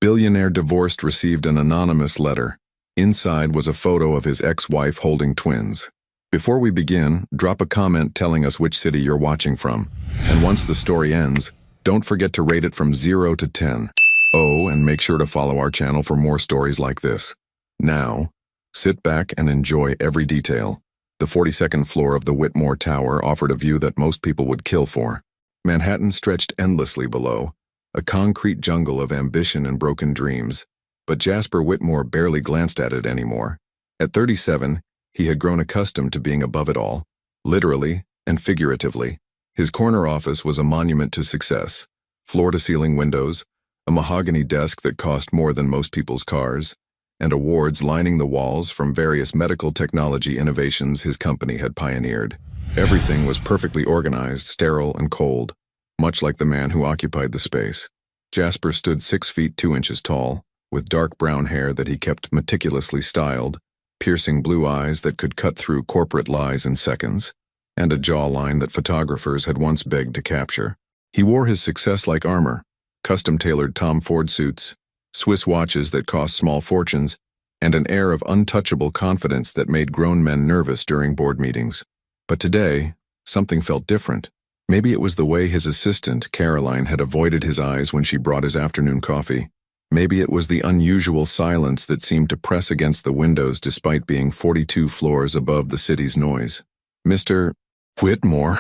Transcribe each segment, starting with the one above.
Billionaire divorced received an anonymous letter. Inside was a photo of his ex-wife holding twins. Before we begin, drop a comment telling us which city you're watching from. And once the story ends, don't forget to rate it from 0 to 10. Oh, and make sure to follow our channel for more stories like this. Now, sit back and enjoy every detail. The 42nd floor of the Whitmore Tower offered a view that most people would kill for. Manhattan stretched endlessly below, a concrete jungle of ambition and broken dreams. But Jasper Whitmore barely glanced at it anymore. At 37, he had grown accustomed to being above it all, literally and figuratively. His corner office was a monument to success. Floor-to-ceiling windows, a mahogany desk that cost more than most people's cars, and awards lining the walls from various medical technology innovations his company had pioneered. Everything was perfectly organized, sterile, and cold, much like the man who occupied the space. Jasper stood 6 feet 2 inches tall, with dark brown hair that he kept meticulously styled, piercing blue eyes that could cut through corporate lies in seconds, and a jawline that photographers had once begged to capture. He wore his success like armor, custom-tailored Tom Ford suits, Swiss watches that cost small fortunes, and an air of untouchable confidence that made grown men nervous during board meetings. But today, something felt different. Maybe it was the way his assistant, Caroline, had avoided his eyes when she brought his afternoon coffee. Maybe it was the unusual silence that seemed to press against the windows despite being 42 floors above the city's noise. "Mr. Whitmore,"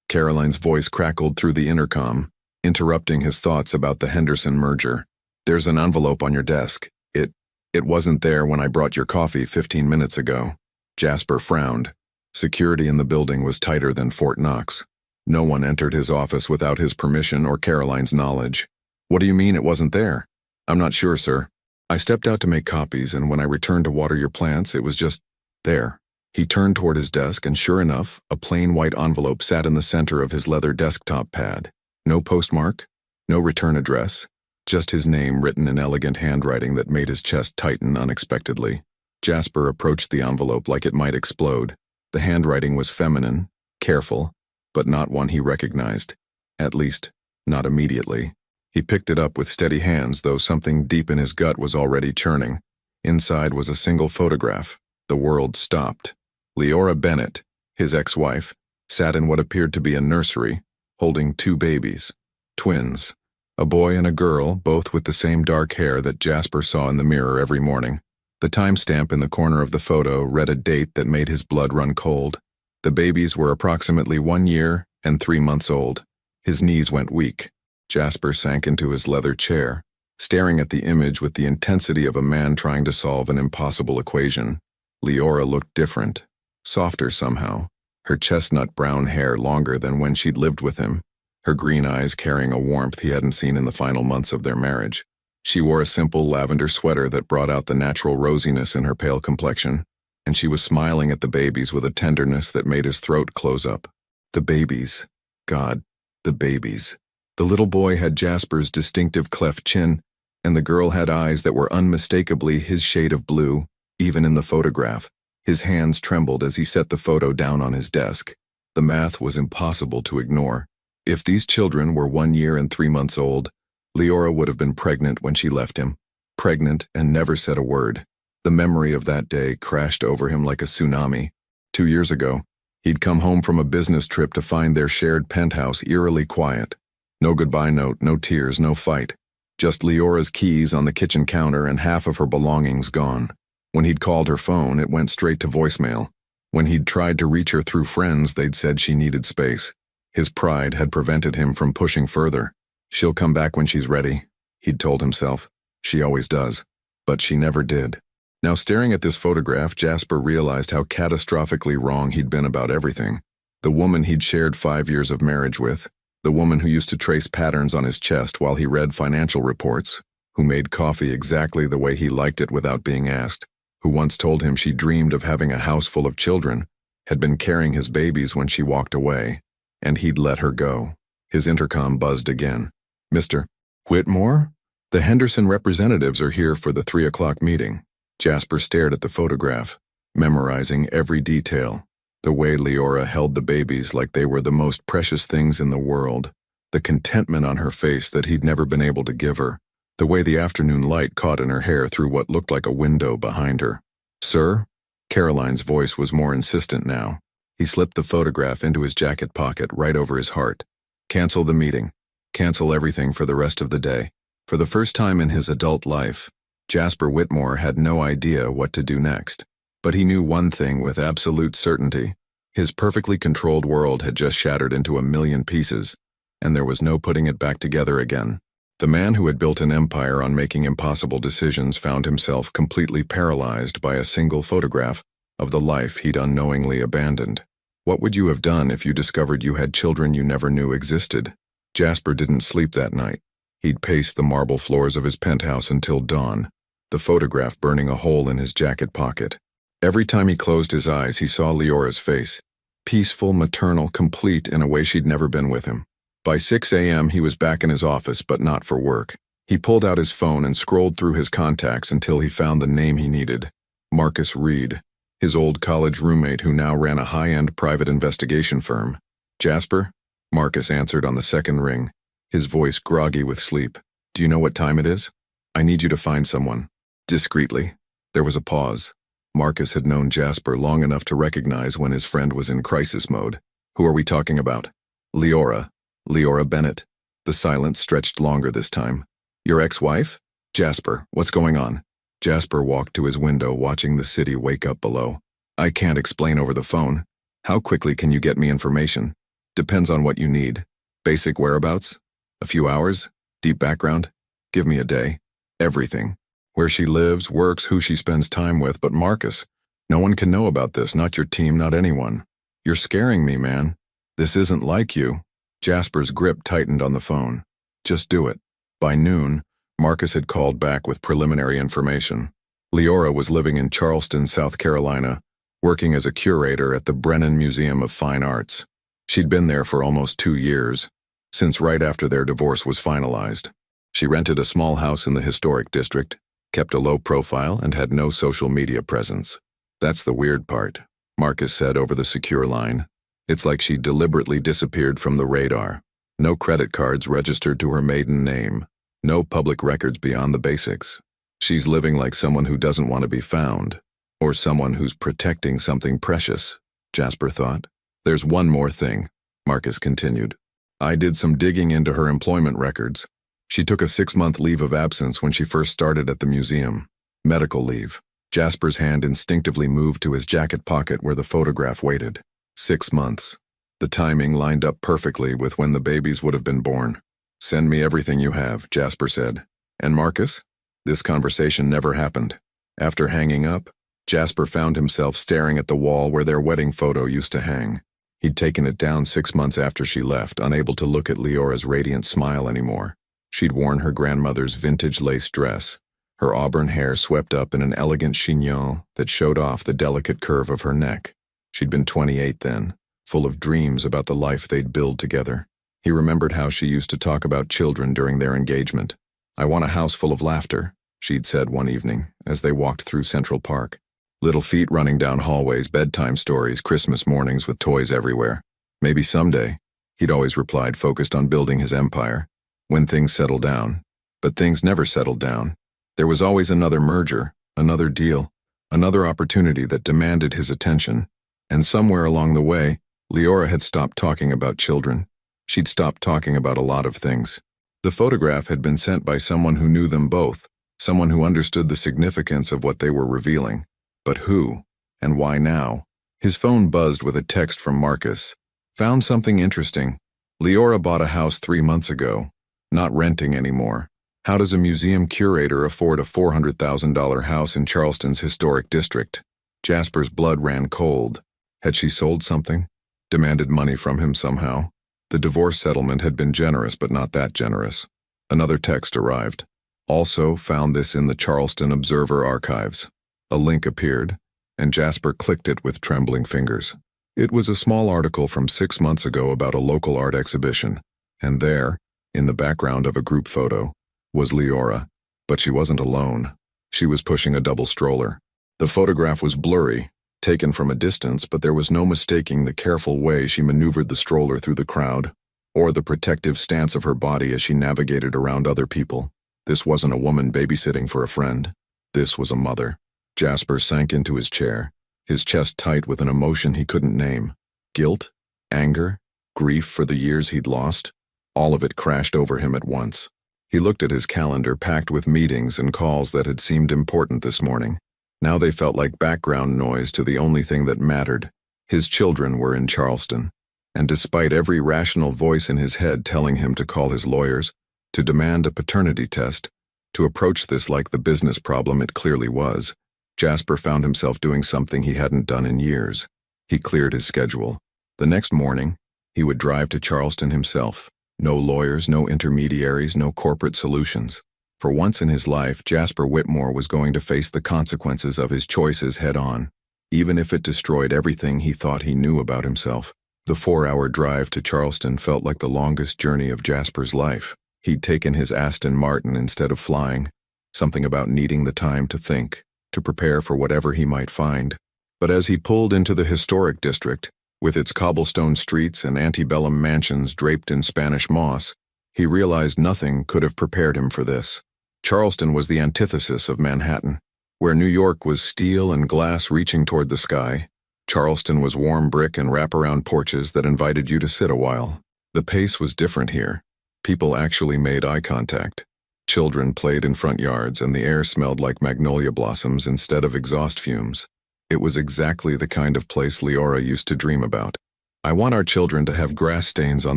Caroline's voice crackled through the intercom, interrupting his thoughts about the Henderson merger. "There's an envelope on your desk. It wasn't there when I brought your coffee 15 minutes ago." Jasper frowned. Security in the building was tighter than Fort Knox. No one entered his office without his permission or Caroline's knowledge. "What do you mean it wasn't there?" "I'm not sure, sir. I stepped out to make copies, and when I returned to water your plants, it was just there." He turned toward his desk, and sure enough, a plain white envelope sat in the center of his leather desktop pad. No postmark, no return address, just his name written in elegant handwriting that made his chest tighten unexpectedly. Jasper approached the envelope like it might explode. The handwriting was feminine, careful, but not one he recognized. At least, not immediately. He picked it up with steady hands, though something deep in his gut was already churning. Inside was a single photograph. The world stopped. Leora Bennett, his ex-wife, sat in what appeared to be a nursery, holding 2 babies. Twins. A boy and a girl, both with the same dark hair that Jasper saw in the mirror every morning. The timestamp in the corner of the photo read a date that made his blood run cold. The babies were approximately 1 year and 3 months old. His knees went weak. Jasper sank into his leather chair, staring at the image with the intensity of a man trying to solve an impossible equation. Leora looked different, softer somehow, her chestnut brown hair longer than when she'd lived with him, her green eyes carrying a warmth he hadn't seen in the final months of their marriage. She wore a simple lavender sweater that brought out the natural rosiness in her pale complexion, and she was smiling at the babies with a tenderness that made his throat close up. The babies. God, the babies. The little boy had Jasper's distinctive cleft chin, and the girl had eyes that were unmistakably his shade of blue, even in the photograph. His hands trembled as he set the photo down on his desk. The math was impossible to ignore. If these children were 1 year and 3 months old, Leora would have been pregnant when she left him. Pregnant and never said a word. The memory of that day crashed over him like a tsunami. 2 years ago, he'd come home from a business trip to find their shared penthouse eerily quiet. No goodbye note, no tears, no fight. Just Leora's keys on the kitchen counter and half of her belongings gone. When he'd called her phone, it went straight to voicemail. When he'd tried to reach her through friends, they'd said she needed space. His pride had prevented him from pushing further. "She'll come back when she's ready," he'd told himself. She always does. But she never did. Now, staring at this photograph, Jasper realized how catastrophically wrong he'd been about everything. The woman he'd shared 5 years of marriage with, the woman who used to trace patterns on his chest while he read financial reports, who made coffee exactly the way he liked it without being asked, who once told him she dreamed of having a house full of children, had been carrying his babies when she walked away, and he'd let her go. His intercom buzzed again. "Mr. Whitmore? The Henderson representatives are here for the 3 o'clock meeting." Jasper stared at the photograph, memorizing every detail. The way Leora held the babies like they were the most precious things in the world, the contentment on her face that he'd never been able to give her, the way the afternoon light caught in her hair through what looked like a window behind her. "Sir?" Caroline's voice was more insistent now. He slipped the photograph into his jacket pocket right over his heart. "Cancel the meeting. Cancel everything for the rest of the day." For the first time in his adult life, Jasper Whitmore had no idea what to do next. But he knew one thing with absolute certainty. His perfectly controlled world had just shattered into a million pieces, and there was no putting it back together again. The man who had built an empire on making impossible decisions found himself completely paralyzed by a single photograph of the life he'd unknowingly abandoned. What would you have done if you discovered you had children you never knew existed? Jasper didn't sleep that night. He'd paced the marble floors of his penthouse until dawn, the photograph burning a hole in his jacket pocket. Every time he closed his eyes, he saw Leora's face, peaceful, maternal, complete in a way she'd never been with him. By 6 a.m., he was back in his office, but not for work. He pulled out his phone and scrolled through his contacts until he found the name he needed: Marcus Reed, his old college roommate who now ran a high-end private investigation firm. "Jasper?" Marcus answered on the second ring, his voice groggy with sleep. "Do you know what time it is? I need you to find someone." Discreetly. There was a pause. Marcus had known Jasper long enough to recognize when his friend was in crisis mode. "Who are we talking about?" "Leora. Leora Bennett." The silence stretched longer this time. "Your ex-wife?" "Jasper, what's going on?" Jasper walked to his window, watching the city wake up below. "I can't explain over the phone. How quickly can you get me information?" "Depends on what you need. Basic whereabouts? A few hours? Deep background? Give me a day. Everything. Where she lives, works, who she spends time with. But Marcus, no one can know about this, not your team, not anyone. You're scaring me, man. This isn't like you." Jasper's grip tightened on the phone. "Just do it." By noon, Marcus had called back with preliminary information. Leora was living in Charleston, South Carolina, working as a curator at the Brennan Museum of Fine Arts. She'd been there for almost 2 years, since right after their divorce was finalized. She rented a small house in the historic district, kept a low profile, and had no social media presence. "That's the weird part," Marcus said over the secure line. "It's like she deliberately disappeared from the radar. No credit cards registered to her maiden name. No public records beyond the basics. She's living like someone who doesn't want to be found, or someone who's protecting something precious," Jasper thought. "There's one more thing," Marcus continued. "I did some digging into her employment records. She took a 6-month leave of absence when she first started at the museum. Medical leave." Jasper's hand instinctively moved to his jacket pocket where the photograph waited. 6 months. The timing lined up perfectly with when the babies would have been born. "Send me everything you have," Jasper said. "And Marcus?" This conversation never happened. After hanging up, Jasper found himself staring at the wall where their wedding photo used to hang. He'd taken it down 6 months after she left, unable to look at Leora's radiant smile anymore. She'd worn her grandmother's vintage lace dress, her auburn hair swept up in an elegant chignon that showed off the delicate curve of her neck. She'd been 28 then, full of dreams about the life they'd build together. He remembered how she used to talk about children during their engagement. "I want a house full of laughter," she'd said one evening as they walked through Central Park. Little feet running down hallways, bedtime stories, Christmas mornings with toys everywhere. "Maybe someday," he'd always replied, focused on building his empire. "When things settle down." But things never settled down. There was always another merger, another deal, another opportunity that demanded his attention. And somewhere along the way, Leora had stopped talking about children. She'd stopped talking about a lot of things. The photograph had been sent by someone who knew them both, someone who understood the significance of what they were revealing. But who? And why now? His phone buzzed with a text from Marcus. "Found something interesting. Leora bought a house 3 months ago. Not renting anymore. How does a museum curator afford a $400,000 house in Charleston's historic district?" Jasper's blood ran cold. Had she sold something? Demanded money from him somehow? The divorce settlement had been generous, but not that generous. Another text arrived. "Also found this in the Charleston Observer archives." A link appeared, and Jasper clicked it with trembling fingers. It was a small article from 6 months ago about a local art exhibition, and there, in the background of a group photo, was Leora. But she wasn't alone. She was pushing a double stroller. The photograph was blurry, taken from a distance, but there was no mistaking the careful way she maneuvered the stroller through the crowd, or the protective stance of her body as she navigated around other people. This wasn't a woman babysitting for a friend. This was a mother. Jasper sank into his chair, his chest tight with an emotion he couldn't name. Guilt? Anger? Grief for the years he'd lost? All of it crashed over him at once. He looked at his calendar packed with meetings and calls that had seemed important this morning. Now they felt like background noise to the only thing that mattered. His children were in Charleston. And despite every rational voice in his head telling him to call his lawyers, to demand a paternity test, to approach this like the business problem it clearly was, Jasper found himself doing something he hadn't done in years. He cleared his schedule. The next morning, he would drive to Charleston himself. No lawyers, no intermediaries, no corporate solutions. For once in his life, Jasper Whitmore was going to face the consequences of his choices head-on, even if it destroyed everything he thought he knew about himself. The 4-hour drive to Charleston felt like the longest journey of Jasper's life. He'd taken his Aston Martin instead of flying, something about needing the time to think, to prepare for whatever he might find. But as he pulled into the historic district, with its cobblestone streets and antebellum mansions draped in Spanish moss, he realized nothing could have prepared him for this. Charleston was the antithesis of Manhattan. Where New York was steel and glass reaching toward the sky, Charleston was warm brick and wraparound porches that invited you to sit a while. The pace was different here. People actually made eye contact. Children played in front yards and the air smelled like magnolia blossoms instead of exhaust fumes. It was exactly the kind of place Leora used to dream about. "I want our children to have grass stains on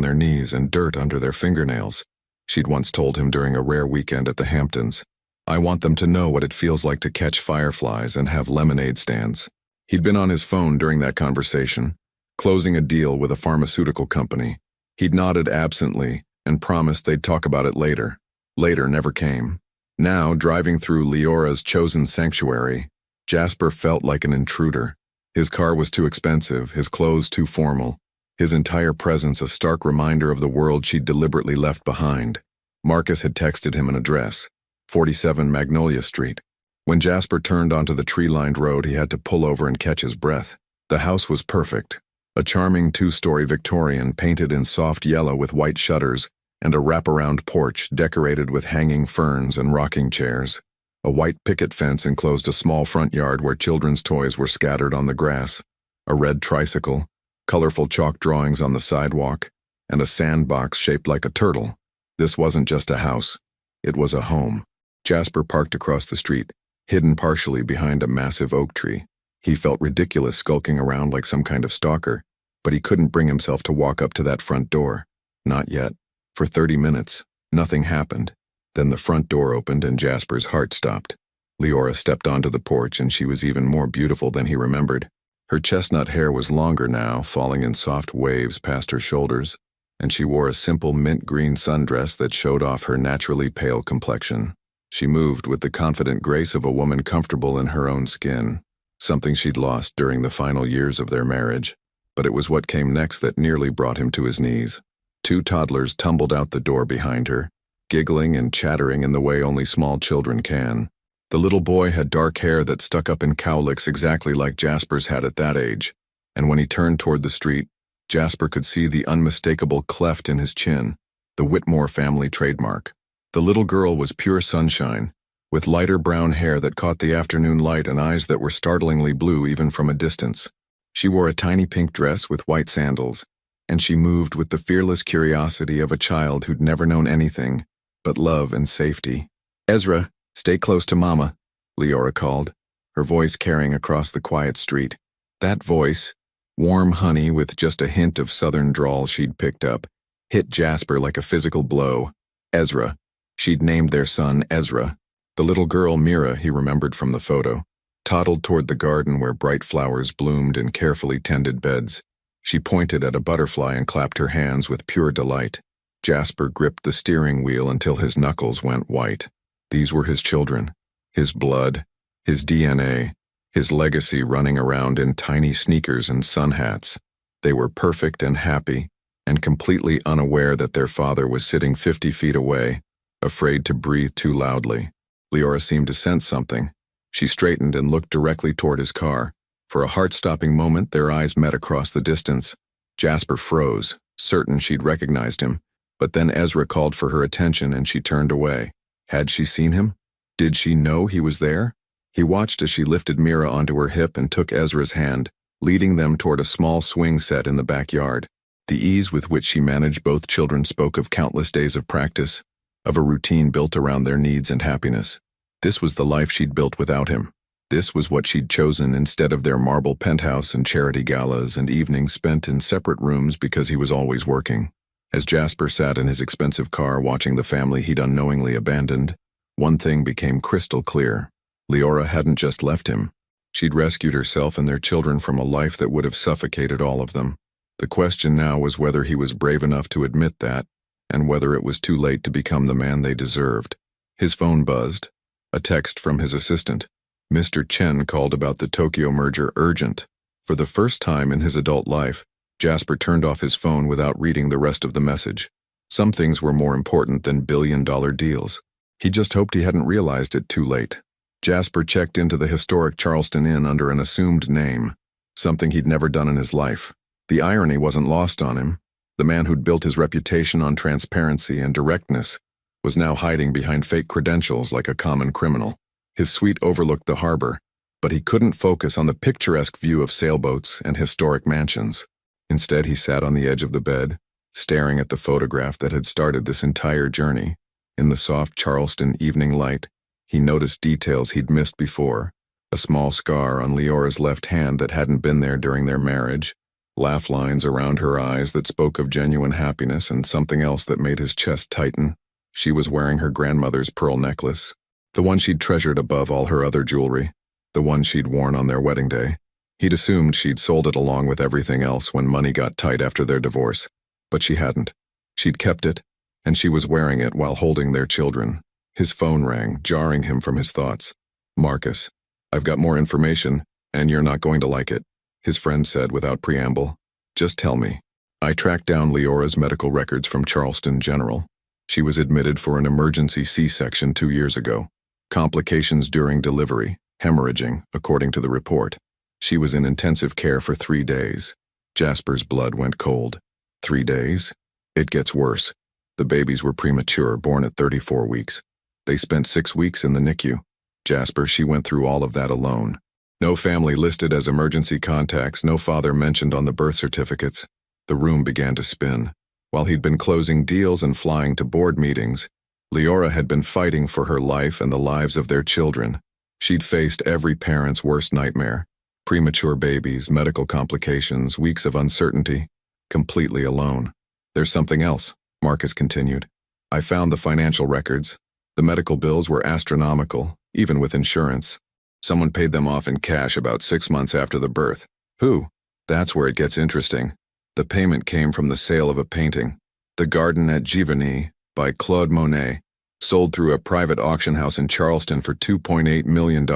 their knees and dirt under their fingernails," she'd once told him during a rare weekend at the Hamptons. "I want them to know what it feels like to catch fireflies and have lemonade stands." He'd been on his phone during that conversation, closing a deal with a pharmaceutical company. He'd nodded absently and promised they'd talk about it later. Later never came. Now, driving through Leora's chosen sanctuary, Jasper felt like an intruder. His car was too expensive, his clothes too formal, his entire presence a stark reminder of the world she'd deliberately left behind. Marcus had texted him an address, 47 Magnolia Street. When Jasper turned onto the tree-lined road, he had to pull over and catch his breath. The house was perfect. A charming 2-story Victorian painted in soft yellow with white shutters and a wraparound porch decorated with hanging ferns and rocking chairs. A white picket fence enclosed a small front yard where children's toys were scattered on the grass, a red tricycle, colorful chalk drawings on the sidewalk, and a sandbox shaped like a turtle. This wasn't just a house. It was a home. Jasper parked across the street, hidden partially behind a massive oak tree. He felt ridiculous skulking around like some kind of stalker, but he couldn't bring himself to walk up to that front door. Not yet. For 30 minutes, nothing happened. Then the front door opened and Jasper's heart stopped. Leora stepped onto the porch and she was even more beautiful than he remembered. Her chestnut hair was longer now, falling in soft waves past her shoulders, and she wore a simple mint green sundress that showed off her naturally pale complexion. She moved with the confident grace of a woman comfortable in her own skin, something she'd lost during the final years of their marriage. But it was what came next that nearly brought him to his knees. 2 toddlers tumbled out the door behind her, giggling and chattering in the way only small children can. The little boy had dark hair that stuck up in cowlicks exactly like Jasper's had at that age, and when he turned toward the street, Jasper could see the unmistakable cleft in his chin, the Whitmore family trademark. The little girl was pure sunshine, with lighter brown hair that caught the afternoon light and eyes that were startlingly blue even from a distance. She wore a tiny pink dress with white sandals, and she moved with the fearless curiosity of a child who'd never known anything but love and safety. "Ezra, stay close to Mama," Leora called, her voice carrying across the quiet street. That voice, warm honey with just a hint of southern drawl she'd picked up, hit Jasper like a physical blow. Ezra. She'd named their son Ezra. The little girl, Mira, he remembered from the photo, toddled toward the garden where bright flowers bloomed in carefully tended beds. She pointed at a butterfly and clapped her hands with pure delight. Jasper gripped the steering wheel until his knuckles went white. These were his children, his blood, his DNA, his legacy running around in tiny sneakers and sun hats. They were perfect and happy, and completely unaware that their father was sitting 50 feet away, afraid to breathe too loudly. Leora seemed to sense something. She straightened and looked directly toward his car. For a heart-stopping moment, their eyes met across the distance. Jasper froze, certain she'd recognized him, but then Ezra called for her attention and she turned away. Had she seen him? Did she know he was there? He watched as she lifted Mira onto her hip and took Ezra's hand, leading them toward a small swing set in the backyard. The ease with which she managed both children spoke of countless days of practice, of a routine built around their needs and happiness. This was the life she'd built without him. This was what she'd chosen instead of their marble penthouse and charity galas and evenings spent in separate rooms because he was always working. As Jasper sat in his expensive car watching the family he'd unknowingly abandoned, one thing became crystal clear. Leora hadn't just left him. She'd rescued herself and their children from a life that would have suffocated all of them. The question now was whether he was brave enough to admit that, and whether it was too late to become the man they deserved. His phone buzzed. A text from his assistant. Mr. Chen called about the Tokyo merger urgent. For the first time in his adult life, Jasper turned off his phone without reading the rest of the message. Some things were more important than billion-dollar deals. He just hoped he hadn't realized it too late. Jasper checked into the historic Charleston Inn under an assumed name, something he'd never done in his life. The irony wasn't lost on him. The man who'd built his reputation on transparency and directness was now hiding behind fake credentials like a common criminal. His suite overlooked the harbor, but he couldn't focus on the picturesque view of sailboats and historic mansions. Instead, he sat on the edge of the bed, staring at the photograph that had started this entire journey. In the soft Charleston evening light, he noticed details he'd missed before. A small scar on Leora's left hand that hadn't been there during their marriage, laugh lines around her eyes that spoke of genuine happiness, and something else that made his chest tighten. She was wearing her grandmother's pearl necklace, the one she'd treasured above all her other jewelry, the one she'd worn on their wedding day. He'd assumed she'd sold it along with everything else when money got tight after their divorce, but she hadn't. She'd kept it, and she was wearing it while holding their children. His phone rang, jarring him from his thoughts. "Marcus, I've got more information, and you're not going to like it," his friend said without preamble. "Just tell me." I tracked down Leora's medical records from Charleston General. She was admitted for an emergency C-section 2 years ago. Complications during delivery, hemorrhaging, according to the report. She was in intensive care for 3 days. Jasper's blood went cold. 3 days? It gets worse. The babies were premature, born at 34 weeks. They spent 6 weeks in the NICU. Jasper, she went through all of that alone. No family listed as emergency contacts, no father mentioned on the birth certificates. The room began to spin. While he'd been closing deals and flying to board meetings, Leora had been fighting for her life and the lives of their children. She'd faced every parent's worst nightmare. Premature babies, medical complications, weeks of uncertainty, completely alone. "There's something else," Marcus continued. "I found the financial records. The medical bills were astronomical, even with insurance. Someone paid them off in cash about 6 months after the birth. Who? That's where it gets interesting. The payment came from the sale of a painting, The Garden at Giverny, by Claude Monet, sold through a private auction house in Charleston for $2.8 million.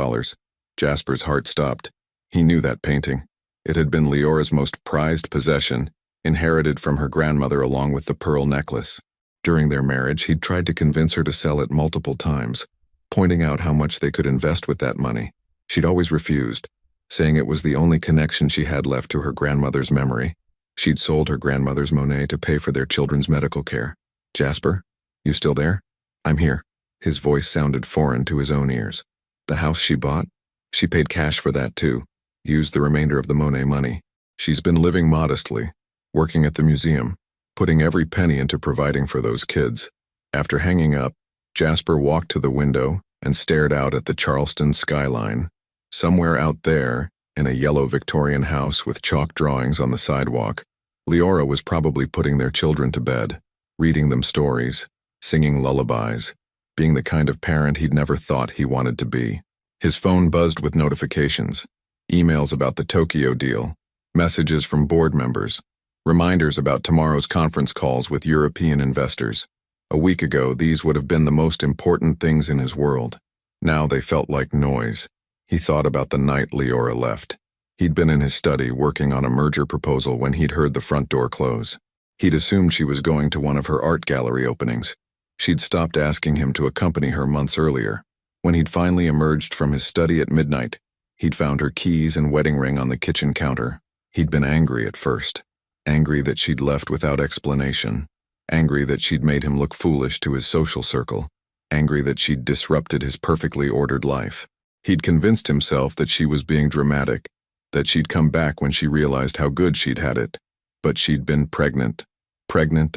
Jasper's heart stopped. He knew that painting. It had been Leora's most prized possession, inherited from her grandmother along with the pearl necklace. During their marriage, he'd tried to convince her to sell it multiple times, pointing out how much they could invest with that money. She'd always refused, saying it was the only connection she had left to her grandmother's memory. She'd sold her grandmother's Monet to pay for their children's medical care. "Jasper, you still there?" "I'm here." His voice sounded foreign to his own ears. "The house she bought? She paid cash for that too. Used the remainder of the Monet money. She's been living modestly, working at the museum, putting every penny into providing for those kids." After hanging up, Jasper walked to the window and stared out at the Charleston skyline. Somewhere out there, in a yellow Victorian house with chalk drawings on the sidewalk, Leora was probably putting their children to bed, reading them stories, singing lullabies, being the kind of parent he'd never thought he wanted to be. His phone buzzed with notifications, emails about the Tokyo deal, messages from board members, reminders about tomorrow's conference calls with European investors. A week ago, these would have been the most important things in his world. Now they felt like noise. He thought about the night Leora left. He'd been in his study working on a merger proposal when he'd heard the front door close. He'd assumed she was going to one of her art gallery openings. She'd stopped asking him to accompany her months earlier. When he'd finally emerged from his study at midnight, he'd found her keys and wedding ring on the kitchen counter. He'd been angry at first. Angry that she'd left without explanation. Angry that she'd made him look foolish to his social circle. angry that she'd disrupted his perfectly ordered life. He'd convinced himself that she was being dramatic, that she'd come back when she realized how good she'd had it. But she'd been pregnant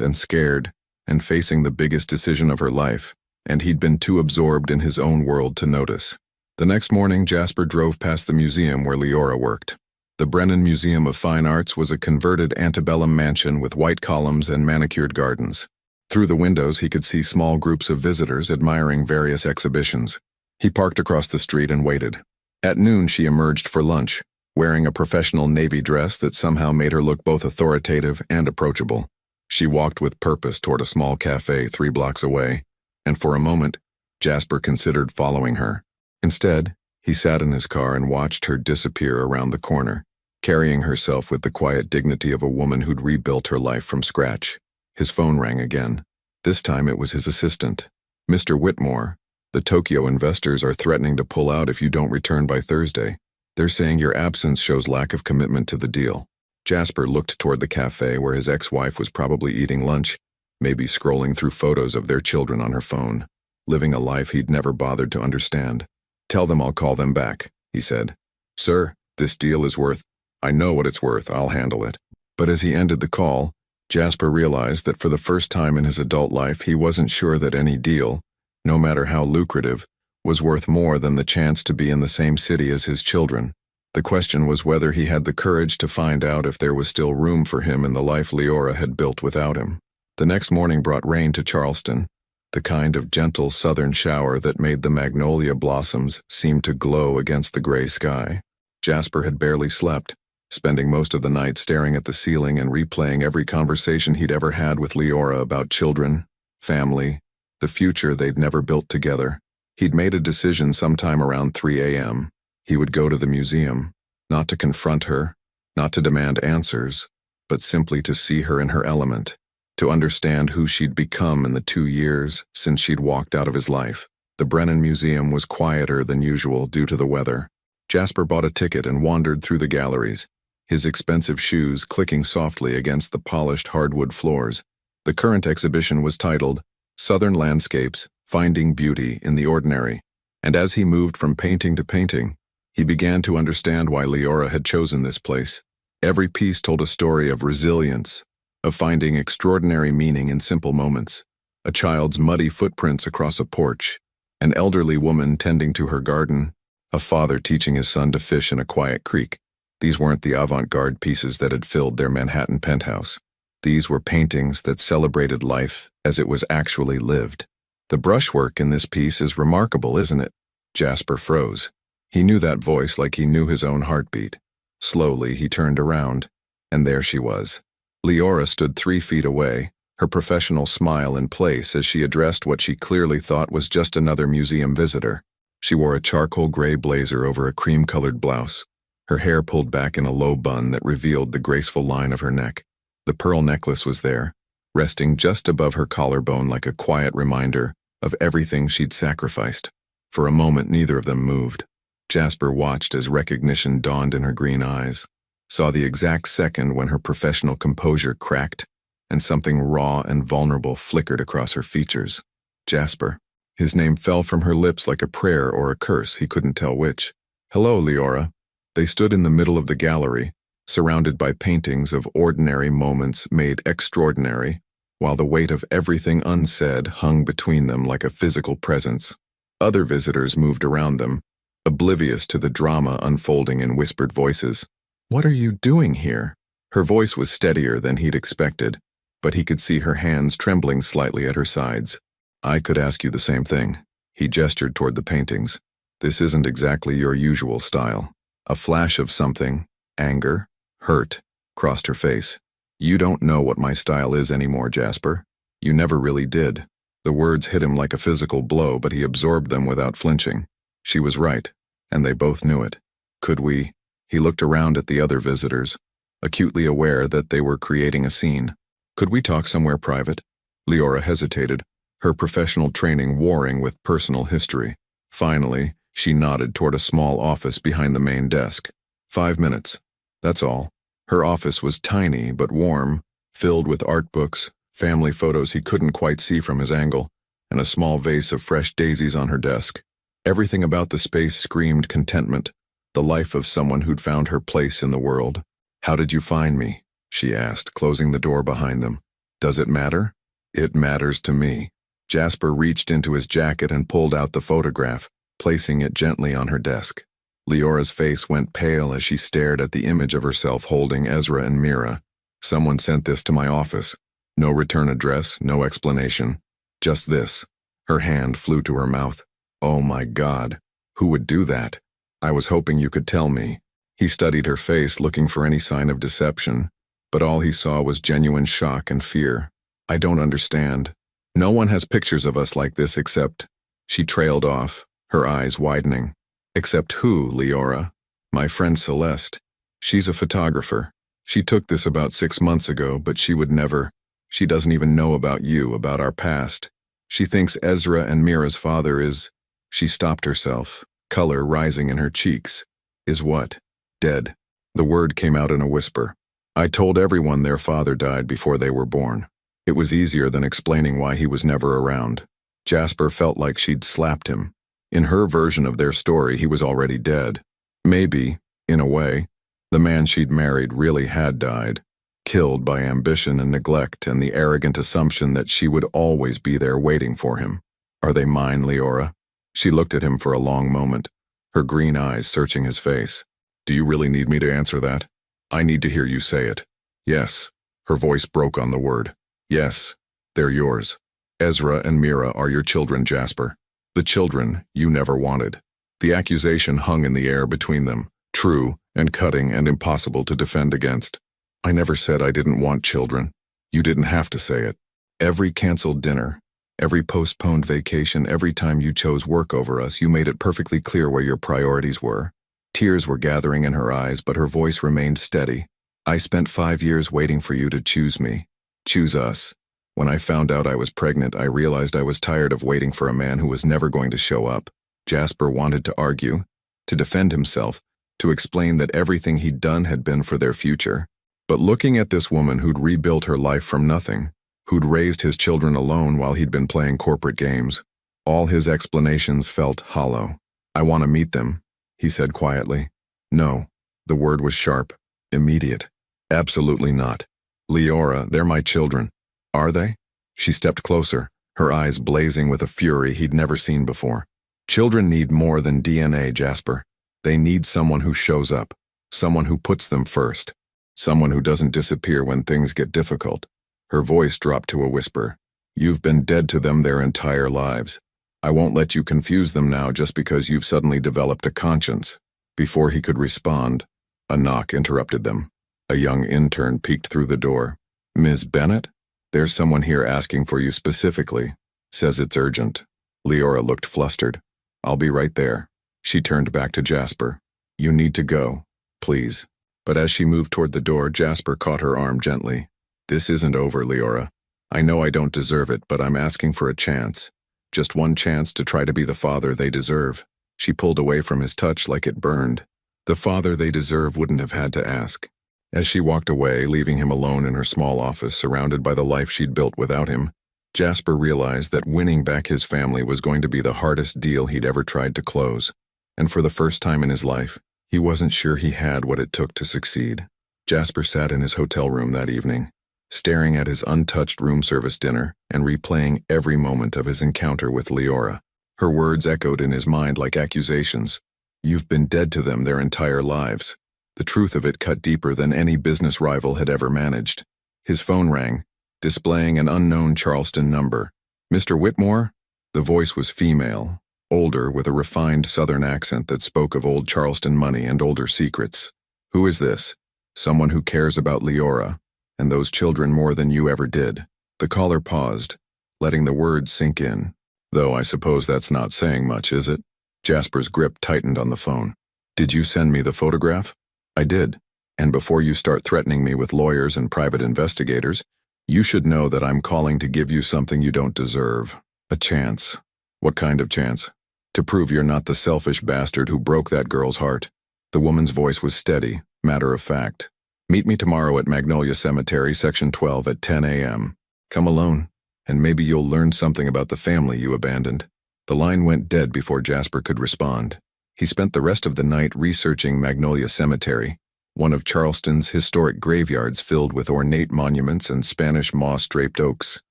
and scared, and facing the biggest decision of her life, and he'd been too absorbed in his own world to notice. The next morning, Jasper drove past the museum where Leora worked. The Brennan Museum of Fine Arts was a converted antebellum mansion with white columns and manicured gardens. Through the windows, he could see small groups of visitors admiring various exhibitions. He parked across the street and waited. At noon, she emerged for lunch, wearing a professional navy dress that somehow made her look both authoritative and approachable. She walked with purpose toward a small cafe 3 blocks away, and for a moment, Jasper considered following her. Instead, he sat in his car and watched her disappear around the corner, carrying herself with the quiet dignity of a woman who'd rebuilt her life from scratch. His phone rang again. This time it was his assistant. "Mr. Whitmore, the Tokyo investors are threatening to pull out if you don't return by Thursday. They're saying your absence shows lack of commitment to the deal." Jasper looked toward the cafe where his ex-wife was probably eating lunch, maybe scrolling through photos of their children on her phone, living a life he'd never bothered to understand. "Tell them I'll call them back," he said. "Sir, this deal is worth—" "I know what it's worth, I'll handle it." But as he ended the call, Jasper realized that for the first time in his adult life he wasn't sure that any deal, no matter how lucrative, was worth more than the chance to be in the same city as his children. The question was whether he had the courage to find out if there was still room for him in the life Leora had built without him. The next morning brought rain to Charleston, the kind of gentle southern shower that made the magnolia blossoms seem to glow against the gray sky. Jasper had barely slept, spending most of the night staring at the ceiling and replaying every conversation he'd ever had with Leora about children, family, the future they'd never built together. He'd made a decision sometime around 3 a.m. He would go to the museum, not to confront her, not to demand answers, but simply to see her in her element, to understand who she'd become in the 2 years since she'd walked out of his life. The Brennan Museum was quieter than usual due to the weather. Jasper bought a ticket and wandered through the galleries, his expensive shoes clicking softly against the polished hardwood floors. The current exhibition was titled Southern Landscapes, Finding Beauty in the Ordinary, and as he moved from painting to painting, he began to understand why Leora had chosen this place. Every piece told a story of resilience, of finding extraordinary meaning in simple moments. A child's muddy footprints across a porch, an elderly woman tending to her garden, a father teaching his son to fish in a quiet creek. These weren't the avant-garde pieces that had filled their Manhattan penthouse. These were paintings that celebrated life as it was actually lived. "The brushwork in this piece is remarkable, isn't it?" Jasper froze. He knew that voice like he knew his own heartbeat. Slowly, he turned around, and there she was. Leora stood 3 feet away, her professional smile in place as she addressed what she clearly thought was just another museum visitor. She wore a charcoal gray blazer over a cream-colored blouse, her hair pulled back in a low bun that revealed the graceful line of her neck. The pearl necklace was there, resting just above her collarbone like a quiet reminder of everything she'd sacrificed. For a moment, neither of them moved. Jasper watched as recognition dawned in her green eyes, saw the exact second when her professional composure cracked and something raw and vulnerable flickered across her features. Jasper. His name fell from her lips like a prayer or a curse, he couldn't tell which. "Hello, Leora." They stood in the middle of the gallery, surrounded by paintings of ordinary moments made extraordinary, while the weight of everything unsaid hung between them like a physical presence. Other visitors moved around them, oblivious to the drama unfolding in whispered voices. "What are you doing here?" Her voice was steadier than he'd expected, but he could see her hands trembling slightly at her sides. "I could ask you the same thing." He gestured toward the paintings. "This isn't exactly your usual style." A flash of something, anger, hurt, crossed her face. "You don't know what my style is anymore, Jasper. You never really did." The words hit him like a physical blow, but he absorbed them without flinching. She was right, and they both knew it. "Could we?" He looked around at the other visitors, acutely aware that they were creating a scene. "Could we talk somewhere private?" Leora hesitated, her professional training warring with personal history. Finally, she nodded toward a small office behind the main desk. 5 minutes. That's all. Her office was tiny but warm, filled with art books, family photos he couldn't quite see from his angle, and a small vase of fresh daisies on her desk. Everything about the space screamed contentment, the life of someone who'd found her place in the world. "How did you find me?" she asked, closing the door behind them. "Does it matter?" "It matters to me." Jasper reached into his jacket and pulled out the photograph, placing it gently on her desk. Leora's face went pale as she stared at the image of herself holding Ezra and Mira. "Someone sent this to my office. No return address, no explanation. Just this." Her hand flew to her mouth. "Oh my God. Who would do that? I was hoping you could tell me." He studied her face, looking for any sign of deception, but all he saw was genuine shock and fear. "I don't understand. No one has pictures of us like this except—" She trailed off, her eyes widening. "Except who, Leora?" "My friend Celeste. She's a photographer. She took this about 6 months ago, but she would never. She doesn't even know about you, about our past. She thinks Ezra and Mira's father is—" She stopped herself, color rising in her cheeks. "Is what?" "Dead." The word came out in a whisper. "I told everyone their father died before they were born." It was easier than explaining why he was never around. Jasper felt like she'd slapped him. In her version of their story, he was already dead. Maybe, in a way, the man she'd married really had died, killed by ambition and neglect and the arrogant assumption that she would always be there waiting for him. "Are they mine, Leora?" She looked at him for a long moment, her green eyes searching his face. "Do you really need me to answer that? I need to hear you say it." "Yes." Her voice broke on the word. "Yes, they're yours. Ezra and Mira are your children, Jasper. The children you never wanted." The accusation hung in the air between them, true and cutting and impossible to defend against. "I never said I didn't want children. You didn't have to say it. Every canceled dinner, every postponed vacation, every time you chose work over us, you made it perfectly clear where your priorities were." Tears were gathering in her eyes, but her voice remained steady. "I spent 5 years waiting for you to choose me. Choose us. When I found out I was pregnant, I realized I was tired of waiting for a man who was never going to show up." Jasper wanted to argue, to defend himself, to explain that everything he'd done had been for their future. But looking at this woman who'd rebuilt her life from nothing, who'd raised his children alone while he'd been playing corporate games, all his explanations felt hollow. "I want to meet them," he said quietly. "No." The word was sharp, immediate. "Absolutely not. Leora, they're my children." "Are they?" She stepped closer, her eyes blazing with a fury he'd never seen before. "Children need more than DNA, Jasper. They need someone who shows up, someone who puts them first, someone who doesn't disappear when things get difficult." Her voice dropped to a whisper. "You've been dead to them their entire lives. I won't let you confuse them now just because you've suddenly developed a conscience." Before he could respond, a knock interrupted them. A young intern peeked through the door. "Ms. Bennett? There's someone here asking for you specifically. Says it's urgent." Leora looked flustered. "I'll be right there." She turned back to Jasper. "You need to go, please." But as she moved toward the door, Jasper caught her arm gently. "This isn't over, Leora. I know I don't deserve it, but I'm asking for a chance. Just one chance to try to be the father they deserve." She pulled away from his touch like it burned. The father they deserve wouldn't have had to ask. As she walked away, leaving him alone in her small office, surrounded by the life she'd built without him, Jasper realized that winning back his family was going to be the hardest deal he'd ever tried to close. And for the first time in his life, he wasn't sure he had what it took to succeed. Jasper sat in his hotel room that evening, staring at his untouched room service dinner and replaying every moment of his encounter with Leora. Her words echoed in his mind like accusations. "You've been dead to them their entire lives." The truth of it cut deeper than any business rival had ever managed. His phone rang, displaying an unknown Charleston number. "Mr. Whitmore?" The voice was female, older, with a refined Southern accent that spoke of old Charleston money and older secrets. "Who is this?" "Someone who cares about Leora and those children more than you ever did." The caller paused, letting the words sink in. "Though I suppose that's not saying much, is it?" Jasper's grip tightened on the phone. "Did you send me the photograph?" "I did. And before you start threatening me with lawyers and private investigators, you should know that I'm calling to give you something you don't deserve. A chance." "What kind of chance?" "To prove you're not the selfish bastard who broke that girl's heart." The woman's voice was steady, matter of fact. "Meet me tomorrow at Magnolia Cemetery, Section 12 at 10 a.m. Come alone." and maybe you'll learn something about the family you abandoned." The line went dead before Jasper could respond. He spent the rest of the night researching Magnolia Cemetery, one of Charleston's historic graveyards filled with ornate monuments and Spanish moss-draped oaks.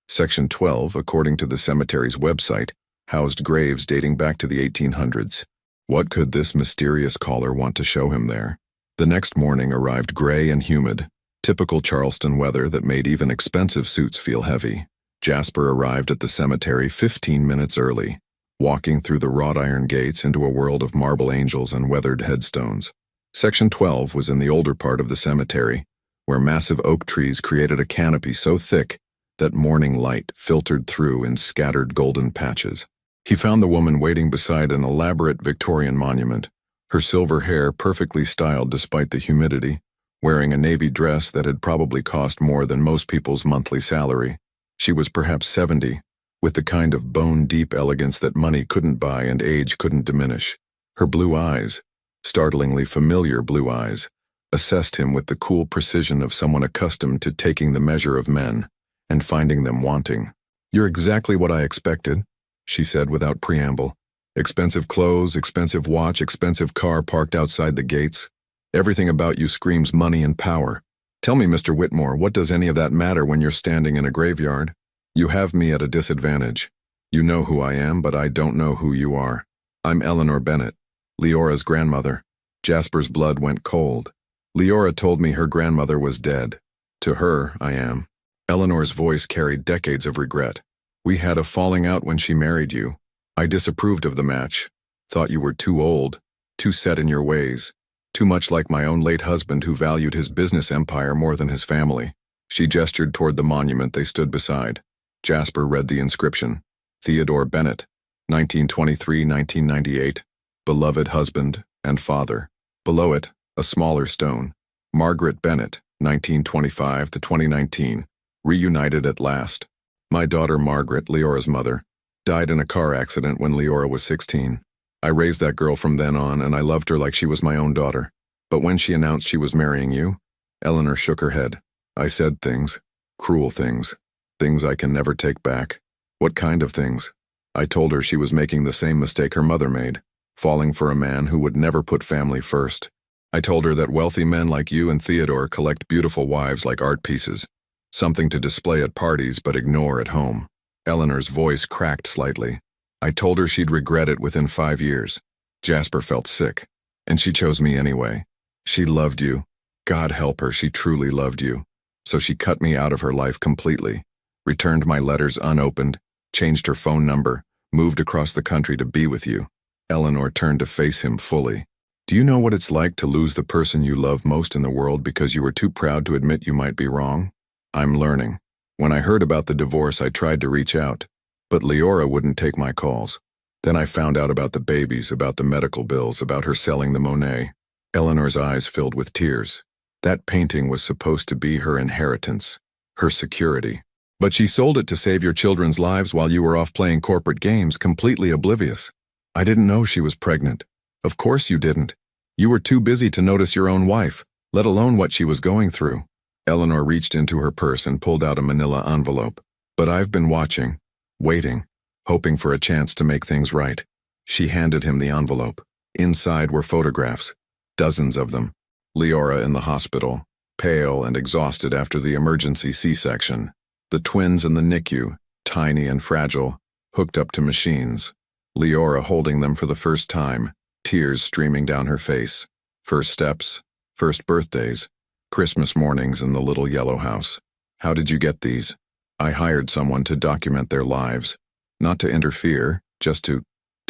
Section 12, according to the cemetery's website, housed graves dating back to the 1800s. What could this mysterious caller want to show him there? The next morning arrived gray and humid, typical Charleston weather that made even expensive suits feel heavy. Jasper arrived at the cemetery 15 minutes early, walking through the wrought iron gates into a world of marble angels and weathered headstones. Section 12 was in the older part of the cemetery, where massive oak trees created a canopy so thick that morning light filtered through in scattered golden patches. He found the woman waiting beside an elaborate Victorian monument, her silver hair perfectly styled despite the humidity, wearing a navy dress that had probably cost more than most people's monthly salary. She was perhaps 70, with the kind of bone-deep elegance that money couldn't buy and age couldn't diminish. Her blue eyes, startlingly familiar blue eyes, assessed him with the cool precision of someone accustomed to taking the measure of men and finding them wanting. "You're exactly what I expected," she said without preamble. "Expensive clothes, expensive watch, expensive car parked outside the gates. Everything about you screams money and power. Tell me, Mr. Whitmore, what does any of that matter when you're standing in a graveyard? You have me at a disadvantage. You know who I am, but I don't know who you are. I'm Eleanor Bennett, Leora's grandmother." Jasper's blood went cold. Leora told me her grandmother was dead. To her, I am. Eleanor's voice carried decades of regret. "We had a falling out when she married you. I disapproved of the match. Thought you were too old, too set in your ways, too much like my own late husband who valued his business empire more than his family." She gestured toward the monument they stood beside. Jasper read the inscription. "Theodore Bennett, 1923-1998, beloved husband and father." Below it, a smaller stone. "Margaret Bennett, 1925-2019, reunited at last. My daughter Margaret, Leora's mother, died in a car accident when Leora was 16. I raised that girl from then on, and I loved her like she was my own daughter. But when she announced she was marrying you," Eleanor shook her head, "I said things, cruel things, things I can never take back." "What kind of things?" "I told her she was making the same mistake her mother made, falling for a man who would never put family first. I told her that wealthy men like you and Theodore collect beautiful wives like art pieces, something to display at parties but ignore at home." Eleanor's voice cracked slightly. "I told her she'd regret it within 5 years. Jasper felt sick. And she chose me anyway. She loved you. God help her, she truly loved you. So she cut me out of her life completely, returned my letters unopened, changed her phone number, moved across the country to be with you." Eleanor turned to face him fully. "Do you know what it's like to lose the person you love most in the world because you were too proud to admit you might be wrong? I'm learning. When I heard about the divorce, I tried to reach out, but Leora wouldn't take my calls. Then I found out about the babies, about the medical bills, about her selling the Monet." Eleanor's eyes filled with tears. That painting was supposed to be her inheritance, her security. "But she sold it to save your children's lives while you were off playing corporate games, completely oblivious. I didn't know she was pregnant. Of course you didn't. You were too busy to notice your own wife, let alone what she was going through." Eleanor reached into her purse and pulled out a manila envelope. "But I've been watching, waiting, hoping for a chance to make things right." She handed him the envelope. Inside were photographs, dozens of them. Leora in the hospital, pale and exhausted after the emergency C-section. The twins in the NICU, tiny and fragile, hooked up to machines. Leora holding them for the first time, tears streaming down her face. First steps, first birthdays, Christmas mornings in the little yellow house. "How did you get these?" "I hired someone to document their lives. Not to interfere, just to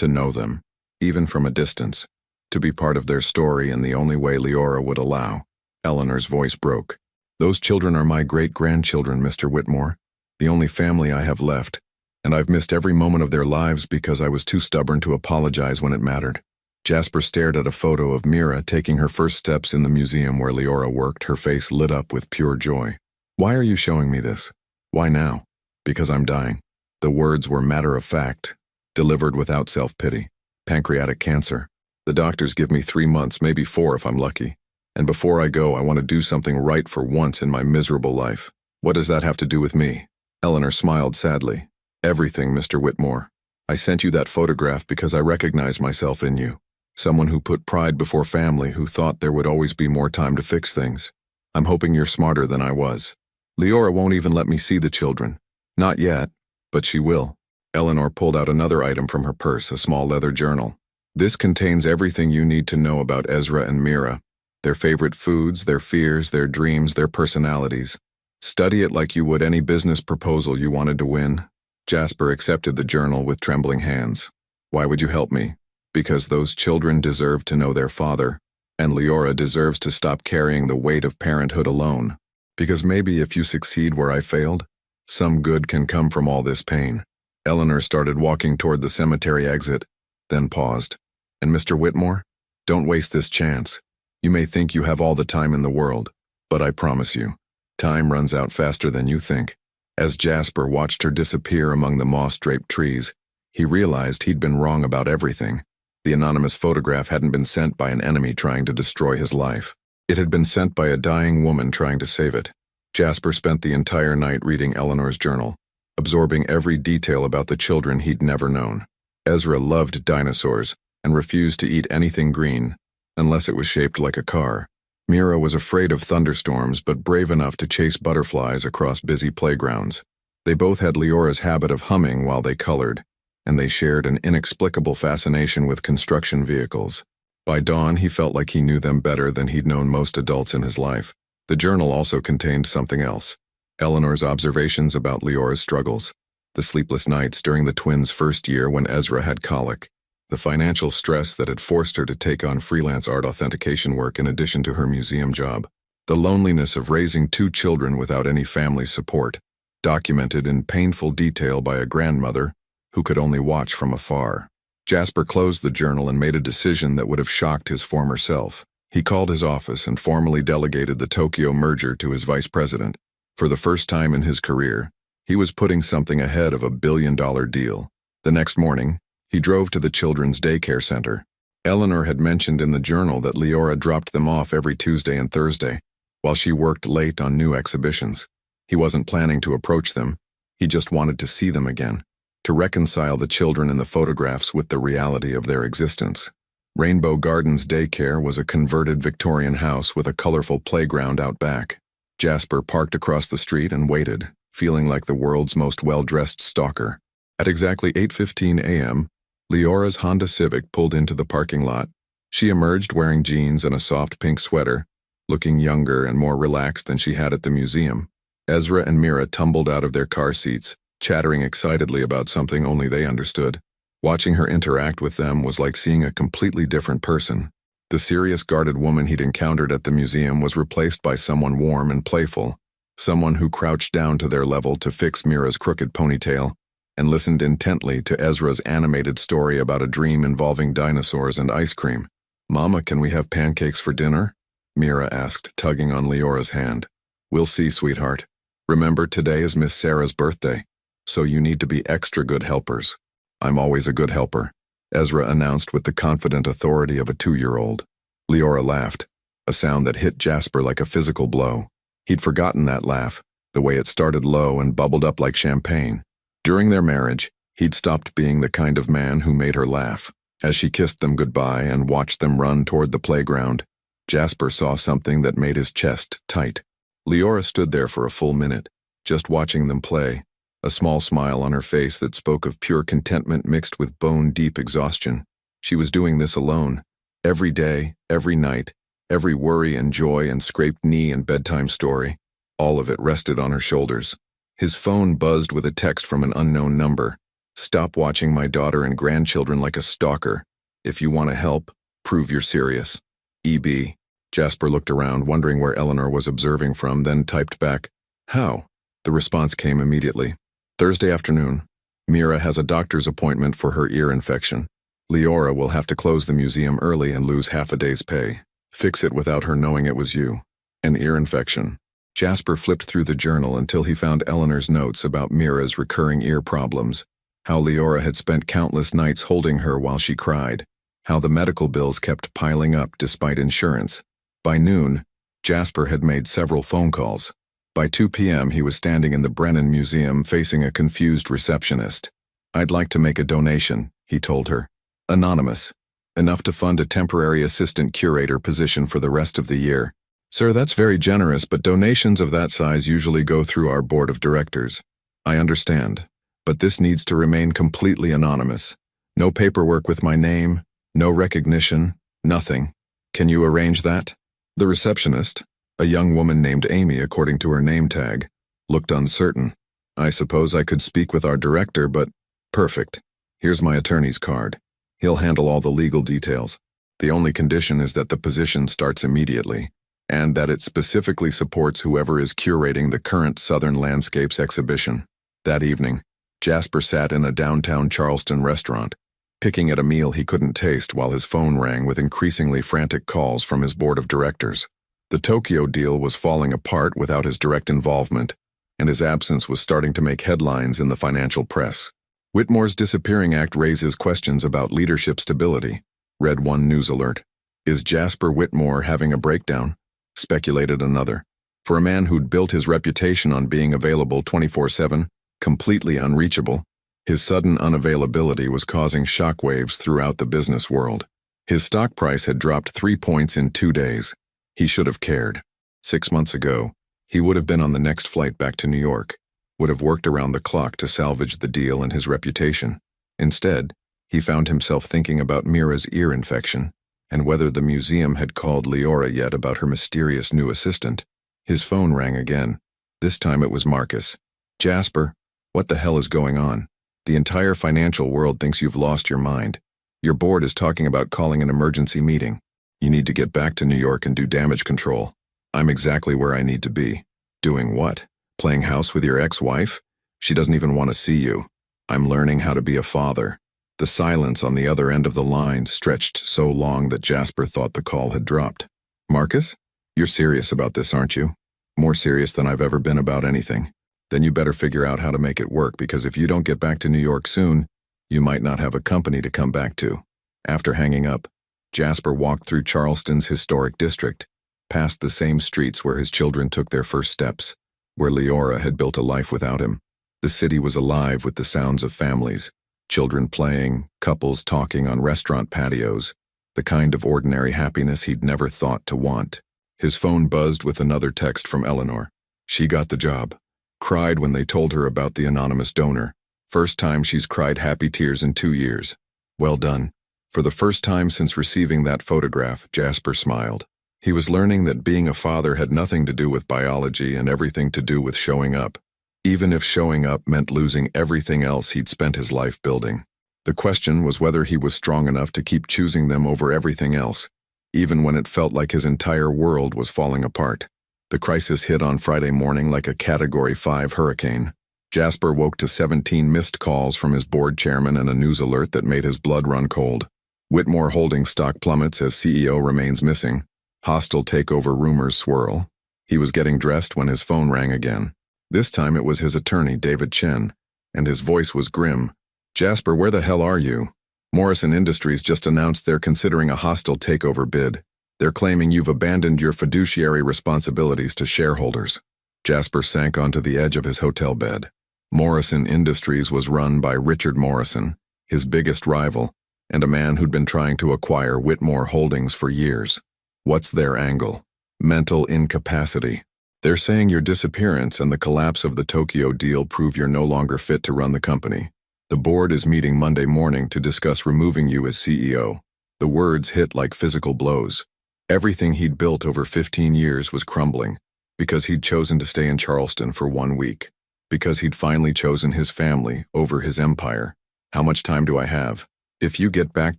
know them, even from a distance. To be part of their story in the only way Leora would allow." Eleanor's voice broke. "Those children are my great-grandchildren, Mr. Whitmore, the only family I have left, and I've missed every moment of their lives because I was too stubborn to apologize when it mattered." Jasper stared at a photo of Mira taking her first steps in the museum where Leora worked, her face lit up with pure joy. "Why are you showing me this?" "Why now?" "Because I'm dying." The words were matter of fact, delivered without self-pity. "Pancreatic cancer. The doctors give me 3 months, maybe 4 if I'm lucky. And before I go, I want to do something right for once in my miserable life." "What does that have to do with me?" Eleanor smiled sadly. Everything, Mr. Whitmore. I sent you that photograph because I recognize myself in you. Someone who put pride before family, who thought there would always be more time to fix things. I'm hoping you're smarter than I was. Leora won't even let me see the children. Not yet, but she will. Eleanor pulled out another item from her purse, a small leather journal. This contains everything you need to know about Ezra and Mira. Their favorite foods, their fears, their dreams, their personalities. Study it like you would any business proposal you wanted to win. Jasper accepted the journal with trembling hands. Why would you help me? Because those children deserve to know their father, and Leora deserves to stop carrying the weight of parenthood alone. Because maybe if you succeed where I failed, some good can come from all this pain. Eleanor started walking toward the cemetery exit, then paused. And Mr. Whitmore, don't waste this chance. You may think you have all the time in the world, but I promise you, time runs out faster than you think. As Jasper watched her disappear among the moss-draped trees, he realized he'd been wrong about everything. The anonymous photograph hadn't been sent by an enemy trying to destroy his life. It had been sent by a dying woman trying to save it. Jasper spent the entire night reading Eleanor's journal, absorbing every detail about the children he'd never known. Ezra loved dinosaurs and refused to eat anything green, unless it was shaped like a car. Mira was afraid of thunderstorms but brave enough to chase butterflies across busy playgrounds. They both had Leora's habit of humming while they colored, and they shared an inexplicable fascination with construction vehicles. By dawn, he felt like he knew them better than he'd known most adults in his life. The journal also contained something else. Eleanor's observations about Leora's struggles. The sleepless nights during the twins' first year when Ezra had colic. The financial stress that had forced her to take on freelance art authentication work in addition to her museum job. The loneliness of raising two children without any family support, documented in painful detail by a grandmother who could only watch from afar. Jasper closed the journal and made a decision that would have shocked his former self. He called his office and formally delegated the Tokyo merger to his vice president. For the first time in his career, he was putting something ahead of a billion-dollar deal. The next morning, he drove to the children's daycare center. Eleanor had mentioned in the journal that Leora dropped them off every Tuesday and Thursday, while she worked late on new exhibitions. He wasn't planning to approach them. He just wanted to see them again, to reconcile the children in the photographs with the reality of their existence. Rainbow Gardens Daycare was a converted Victorian house with a colorful playground out back. Jasper parked across the street and waited, feeling like the world's most well-dressed stalker. At exactly 8:15 a.m., Leora's Honda Civic pulled into the parking lot. She emerged wearing jeans and a soft pink sweater, looking younger and more relaxed than she had at the museum. Ezra and Mira tumbled out of their car seats, chattering excitedly about something only they understood. Watching her interact with them was like seeing a completely different person. The serious guarded woman he'd encountered at the museum was replaced by someone warm and playful, someone who crouched down to their level to fix Mira's crooked ponytail and listened intently to Ezra's animated story about a dream involving dinosaurs and ice cream. "Mama, can we have pancakes for dinner?" Mira asked, tugging on Leora's hand. "We'll see, sweetheart. Remember, today is Miss Sarah's birthday, so you need to be extra good helpers." "I'm always a good helper," Ezra announced with the confident authority of a 2-year-old. Leora laughed, a sound that hit Jasper like a physical blow. He'd forgotten that laugh, the way it started low and bubbled up like champagne. During their marriage, he'd stopped being the kind of man who made her laugh. As she kissed them goodbye and watched them run toward the playground, Jasper saw something that made his chest tight. Leora stood there for a full minute, just watching them play, a small smile on her face that spoke of pure contentment mixed with bone-deep exhaustion. She was doing this alone. Every day, every night, every worry and joy and scraped knee and bedtime story, all of it rested on her shoulders. His phone buzzed with a text from an unknown number. "Stop watching my daughter and grandchildren like a stalker. If you want to help, prove you're serious. EB." Jasper looked around, wondering where Eleanor was observing from, then typed back, "How?" The response came immediately. "Thursday afternoon. Mira has a doctor's appointment for her ear infection. Leora will have to close the museum early and lose half a day's pay. Fix it without her knowing it was you. An ear infection." Jasper flipped through the journal until he found Eleanor's notes about Mira's recurring ear problems, how Leora had spent countless nights holding her while she cried, how the medical bills kept piling up despite insurance. By noon, Jasper had made several phone calls. By 2 p.m. he was standing in the Brennan Museum facing a confused receptionist. "I'd like to make a donation," he told her. "Anonymous. Enough to fund a temporary assistant curator position for the rest of the year." "Sir, that's very generous, but donations of that size usually go through our board of directors." "I understand, but this needs to remain completely anonymous. No paperwork with my name, no recognition, nothing. Can you arrange that?" The receptionist, a young woman named Amy according to her name tag, looked uncertain. "I suppose I could speak with our director, but..." "Perfect. Here's my attorney's card. He'll handle all the legal details. The only condition is that the position starts immediately, and that it specifically supports whoever is curating the current Southern Landscapes exhibition." That evening, Jasper sat in a downtown Charleston restaurant, picking at a meal he couldn't taste while his phone rang with increasingly frantic calls from his board of directors. The Tokyo deal was falling apart without his direct involvement, and his absence was starting to make headlines in the financial press. Whitmore's disappearing act raises questions about leadership stability, read one news alert. Is Jasper Whitmore having a breakdown? Speculated another. For a man who'd built his reputation on being available 24/7, completely unreachable, his sudden unavailability was causing shockwaves throughout the business world. His stock price had dropped 3 points in 2 days. He should have cared. 6 months ago, he would have been on the next flight back to New York, would have worked around the clock to salvage the deal and his reputation. Instead, he found himself thinking about Mira's ear infection and whether the museum had called Leora yet about her mysterious new assistant. His phone rang again. This time it was Marcus. "Jasper, what the hell is going on? The entire financial world thinks you've lost your mind. Your board is talking about calling an emergency meeting. You need to get back to New York and do damage control. I'm exactly where I need to be." "Doing what? Playing house with your ex-wife? She doesn't even want to see you." "I'm learning how to be a father." The silence on the other end of the line stretched so long that Jasper thought the call had dropped. "Marcus? You're serious about this, aren't you? More serious than I've ever been about anything. Then you better figure out how to make it work, because if you don't get back to New York soon, you might not have a company to come back to." After hanging up, Jasper walked through Charleston's historic district, past the same streets where his children took their first steps, where Leora had built a life without him. The city was alive with the sounds of families, children playing, couples talking on restaurant patios, the kind of ordinary happiness he'd never thought to want. His phone buzzed with another text from Eleanor. She got the job. Cried when they told her about the anonymous donor. First time she's cried happy tears in 2 years. Well done. For the first time since receiving that photograph, Jasper smiled. He was learning that being a father had nothing to do with biology and everything to do with showing up, even if showing up meant losing everything else he'd spent his life building. The question was whether he was strong enough to keep choosing them over everything else, even when it felt like his entire world was falling apart. The crisis hit on Friday morning like a Category 5 hurricane. Jasper woke to 17 missed calls from his board chairman and a news alert that made his blood run cold. Whitmore Holdings stock plummets as CEO remains missing. Hostile takeover rumors swirl. He was getting dressed when his phone rang again. This time it was his attorney, David Chen, and his voice was grim. "Jasper, where the hell are you? Morrison Industries just announced they're considering a hostile takeover bid. They're claiming you've abandoned your fiduciary responsibilities to shareholders." Jasper sank onto the edge of his hotel bed. Morrison Industries was run by Richard Morrison, his biggest rival, and a man who'd been trying to acquire Whitmore Holdings for years. What's their angle? Mental incapacity. They're saying your disappearance and the collapse of the Tokyo deal prove you're no longer fit to run the company. The board is meeting Monday morning to discuss removing you as CEO. The words hit like physical blows. Everything he'd built over 15 years was crumbling, because he'd chosen to stay in Charleston for 1 week, because he'd finally chosen his family over his empire. "How much time do I have? If you get back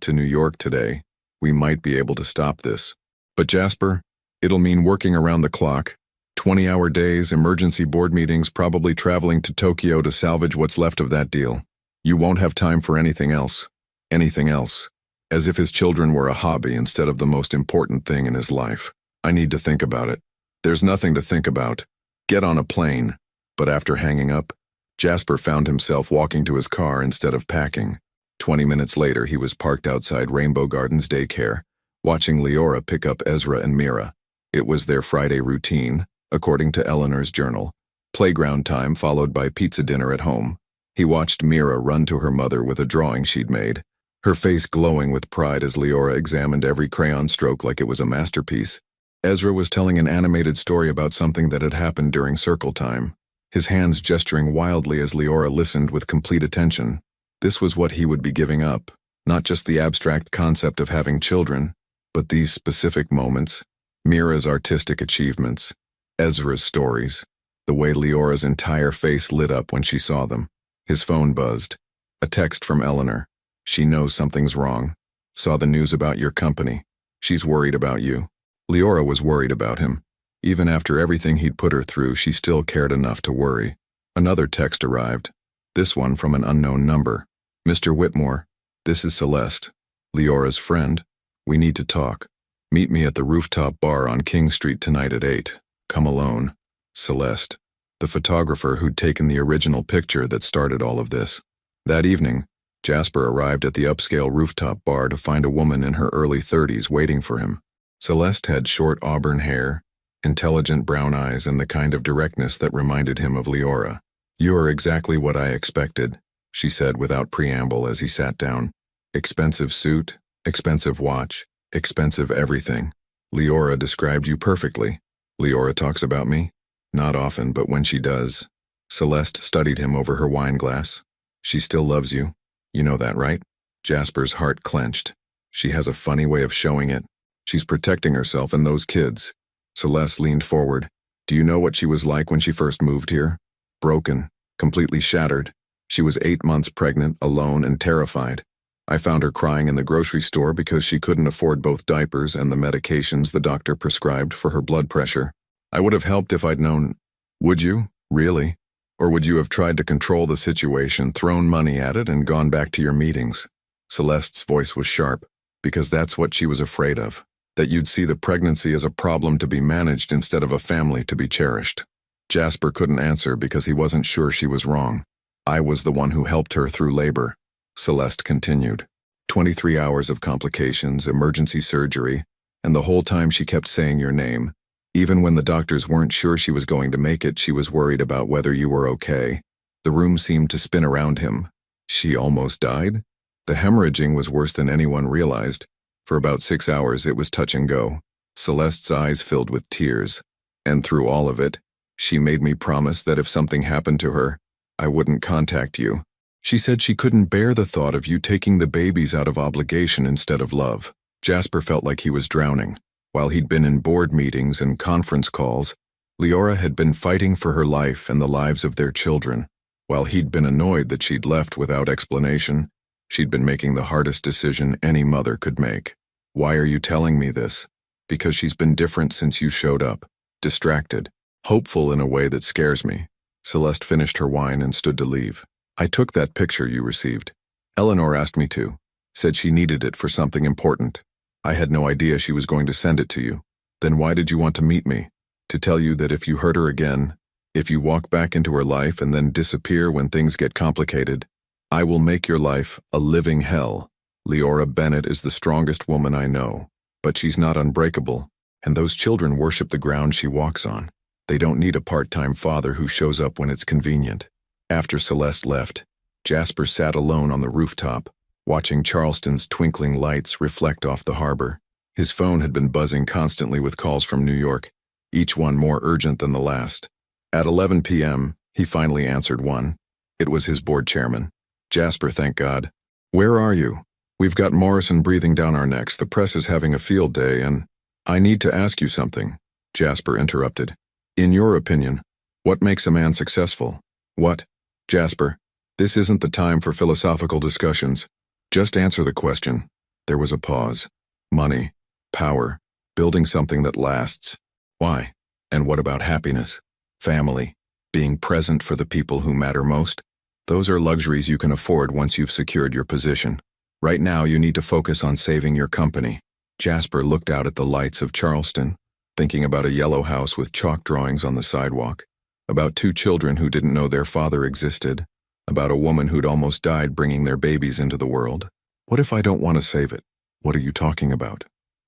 to New York today, we might be able to stop this. But Jasper, it'll mean working around the clock, 20-hour days, emergency board meetings, probably traveling to Tokyo to salvage what's left of that deal. You won't have time for anything else." Anything else. As if his children were a hobby instead of the most important thing in his life. "I need to think about it." "There's nothing to think about. Get on a plane." But after hanging up, Jasper found himself walking to his car instead of packing. 20 minutes later, he was parked outside Rainbow Gardens daycare, watching Leora pick up Ezra and Mira. It was their Friday routine, according to Eleanor's journal. Playground time followed by pizza dinner at home. He watched Mira run to her mother with a drawing she'd made, her face glowing with pride as Leora examined every crayon stroke like it was a masterpiece. Ezra was telling an animated story about something that had happened during circle time, his hands gesturing wildly as Leora listened with complete attention. This was what he would be giving up, not just the abstract concept of having children, but these specific moments, Mira's artistic achievements, Ezra's stories, the way Leora's entire face lit up when she saw them. His phone buzzed. A text from Eleanor. She knows something's wrong. Saw the news about your company. She's worried about you. Leora was worried about him. Even after everything he'd put her through, she still cared enough to worry. Another text arrived. This one from an unknown number. Mr. Whitmore, this is Celeste, Leora's friend. We need to talk. Meet me at the rooftop bar on King Street tonight at 8. Come alone. Celeste, the photographer who'd taken the original picture that started all of this. That evening, Jasper arrived at the upscale rooftop bar to find a woman in her early 30s waiting for him. Celeste had short auburn hair, intelligent brown eyes, and the kind of directness that reminded him of Leora. You are exactly what I expected, she said without preamble as he sat down. Expensive suit, expensive watch, expensive everything. Leora described you perfectly. Leora talks about me? Not often, but when she does. Celeste studied him over her wine glass. She still loves you. You know that, right? Jasper's heart clenched. She has a funny way of showing it. She's protecting herself and those kids. Celeste leaned forward. Do you know what she was like when she first moved here? Broken, completely shattered. She was 8 months pregnant, alone, and terrified. I found her crying in the grocery store because she couldn't afford both diapers and the medications the doctor prescribed for her blood pressure. I would have helped if I'd known. Would you? Really? Or would you have tried to control the situation, thrown money at it, and gone back to your meetings? Celeste's voice was sharp, because that's what she was afraid of, that you'd see the pregnancy as a problem to be managed instead of a family to be cherished. Jasper couldn't answer because he wasn't sure she was wrong. I was the one who helped her through labor, Celeste continued. 23 hours of complications, emergency surgery, and the whole time she kept saying your name. Even when the doctors weren't sure she was going to make it, she was worried about whether you were okay. The room seemed to spin around him. She almost died? The hemorrhaging was worse than anyone realized. For about 6 hours it was touch and go. Celeste's eyes filled with tears. And through all of it, she made me promise that if something happened to her, I wouldn't contact you. She said she couldn't bear the thought of you taking the babies out of obligation instead of love. Jasper felt like he was drowning. While he'd been in board meetings and conference calls, Leora had been fighting for her life and the lives of their children. While he'd been annoyed that she'd left without explanation, she'd been making the hardest decision any mother could make. Why are you telling me this? Because she's been different since you showed up. Distracted. Hopeful in a way that scares me. Celeste finished her wine and stood to leave. I took that picture you received. Eleanor asked me to. Said she needed it for something important. I had no idea she was going to send it to you. Then why did you want to meet me? To tell you that if you hurt her again, if you walk back into her life and then disappear when things get complicated, I will make your life a living hell. Leora Bennett is the strongest woman I know, but she's not unbreakable, and those children worship the ground she walks on. They don't need a part-time father who shows up when it's convenient. After Celeste left, Jasper sat alone on the rooftop, watching Charleston's twinkling lights reflect off the harbor. His phone had been buzzing constantly with calls from New York, each one more urgent than the last. At 11 p.m., he finally answered one. It was his board chairman. Jasper, thank God. Where are you? We've got Morrison breathing down our necks. The press is having a field day, and I need to ask you something. Jasper interrupted. In your opinion, what makes a man successful? What? Jasper, this isn't the time for philosophical discussions. Just answer the question. There was a pause. Money, power, building something that lasts. Why? And what about happiness? Family, being present for the people who matter most? Those are luxuries you can afford once you've secured your position. Right now, you need to focus on saving your company. Jasper looked out at the lights of Charleston, thinking about a yellow house with chalk drawings on the sidewalk, about 2 children who didn't know their father existed, about a woman who'd almost died bringing their babies into the world. What if I don't want to save it? What are you talking about?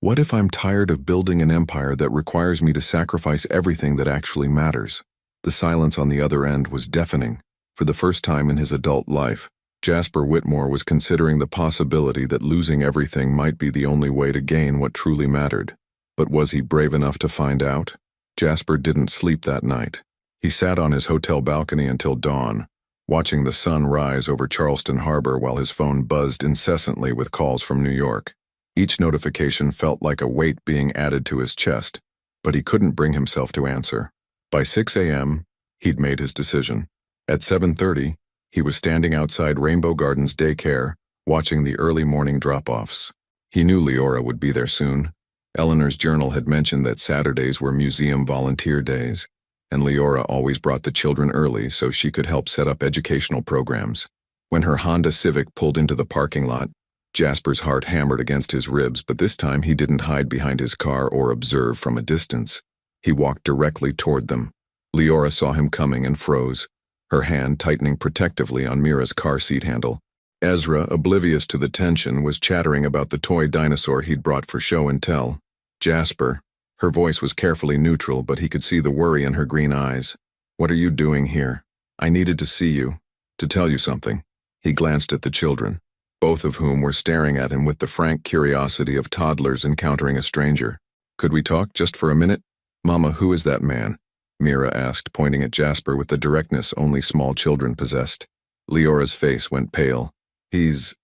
What if I'm tired of building an empire that requires me to sacrifice everything that actually matters? The silence on the other end was deafening. For the first time in his adult life, Jasper Whitmore was considering the possibility that losing everything might be the only way to gain what truly mattered. But was he brave enough to find out? Jasper didn't sleep that night. He sat on his hotel balcony until dawn, watching the sun rise over Charleston Harbor while his phone buzzed incessantly with calls from New York. Each notification felt like a weight being added to his chest, but he couldn't bring himself to answer. By 6 a.m., he'd made his decision. At 7:30, he was standing outside Rainbow Gardens daycare, watching the early morning drop-offs. He knew Leora would be there soon. Eleanor's journal had mentioned that Saturdays were museum volunteer days, and Leora always brought the children early so she could help set up educational programs. When her Honda Civic pulled into the parking lot, Jasper's heart hammered against his ribs, but this time he didn't hide behind his car or observe from a distance. He walked directly toward them. Leora saw him coming and froze, her hand tightening protectively on Mira's car seat handle. Ezra, oblivious to the tension, was chattering about the toy dinosaur he'd brought for show and tell. Jasper. Her voice was carefully neutral, but he could see the worry in her green eyes. "What are you doing here? I needed to see you, to tell you something." He glanced at the children, both of whom were staring at him with the frank curiosity of toddlers encountering a stranger. "Could we talk just for a minute?" "Mama, who is that man?" Mira asked, pointing at Jasper with the directness only small children possessed. Leora's face went pale. He's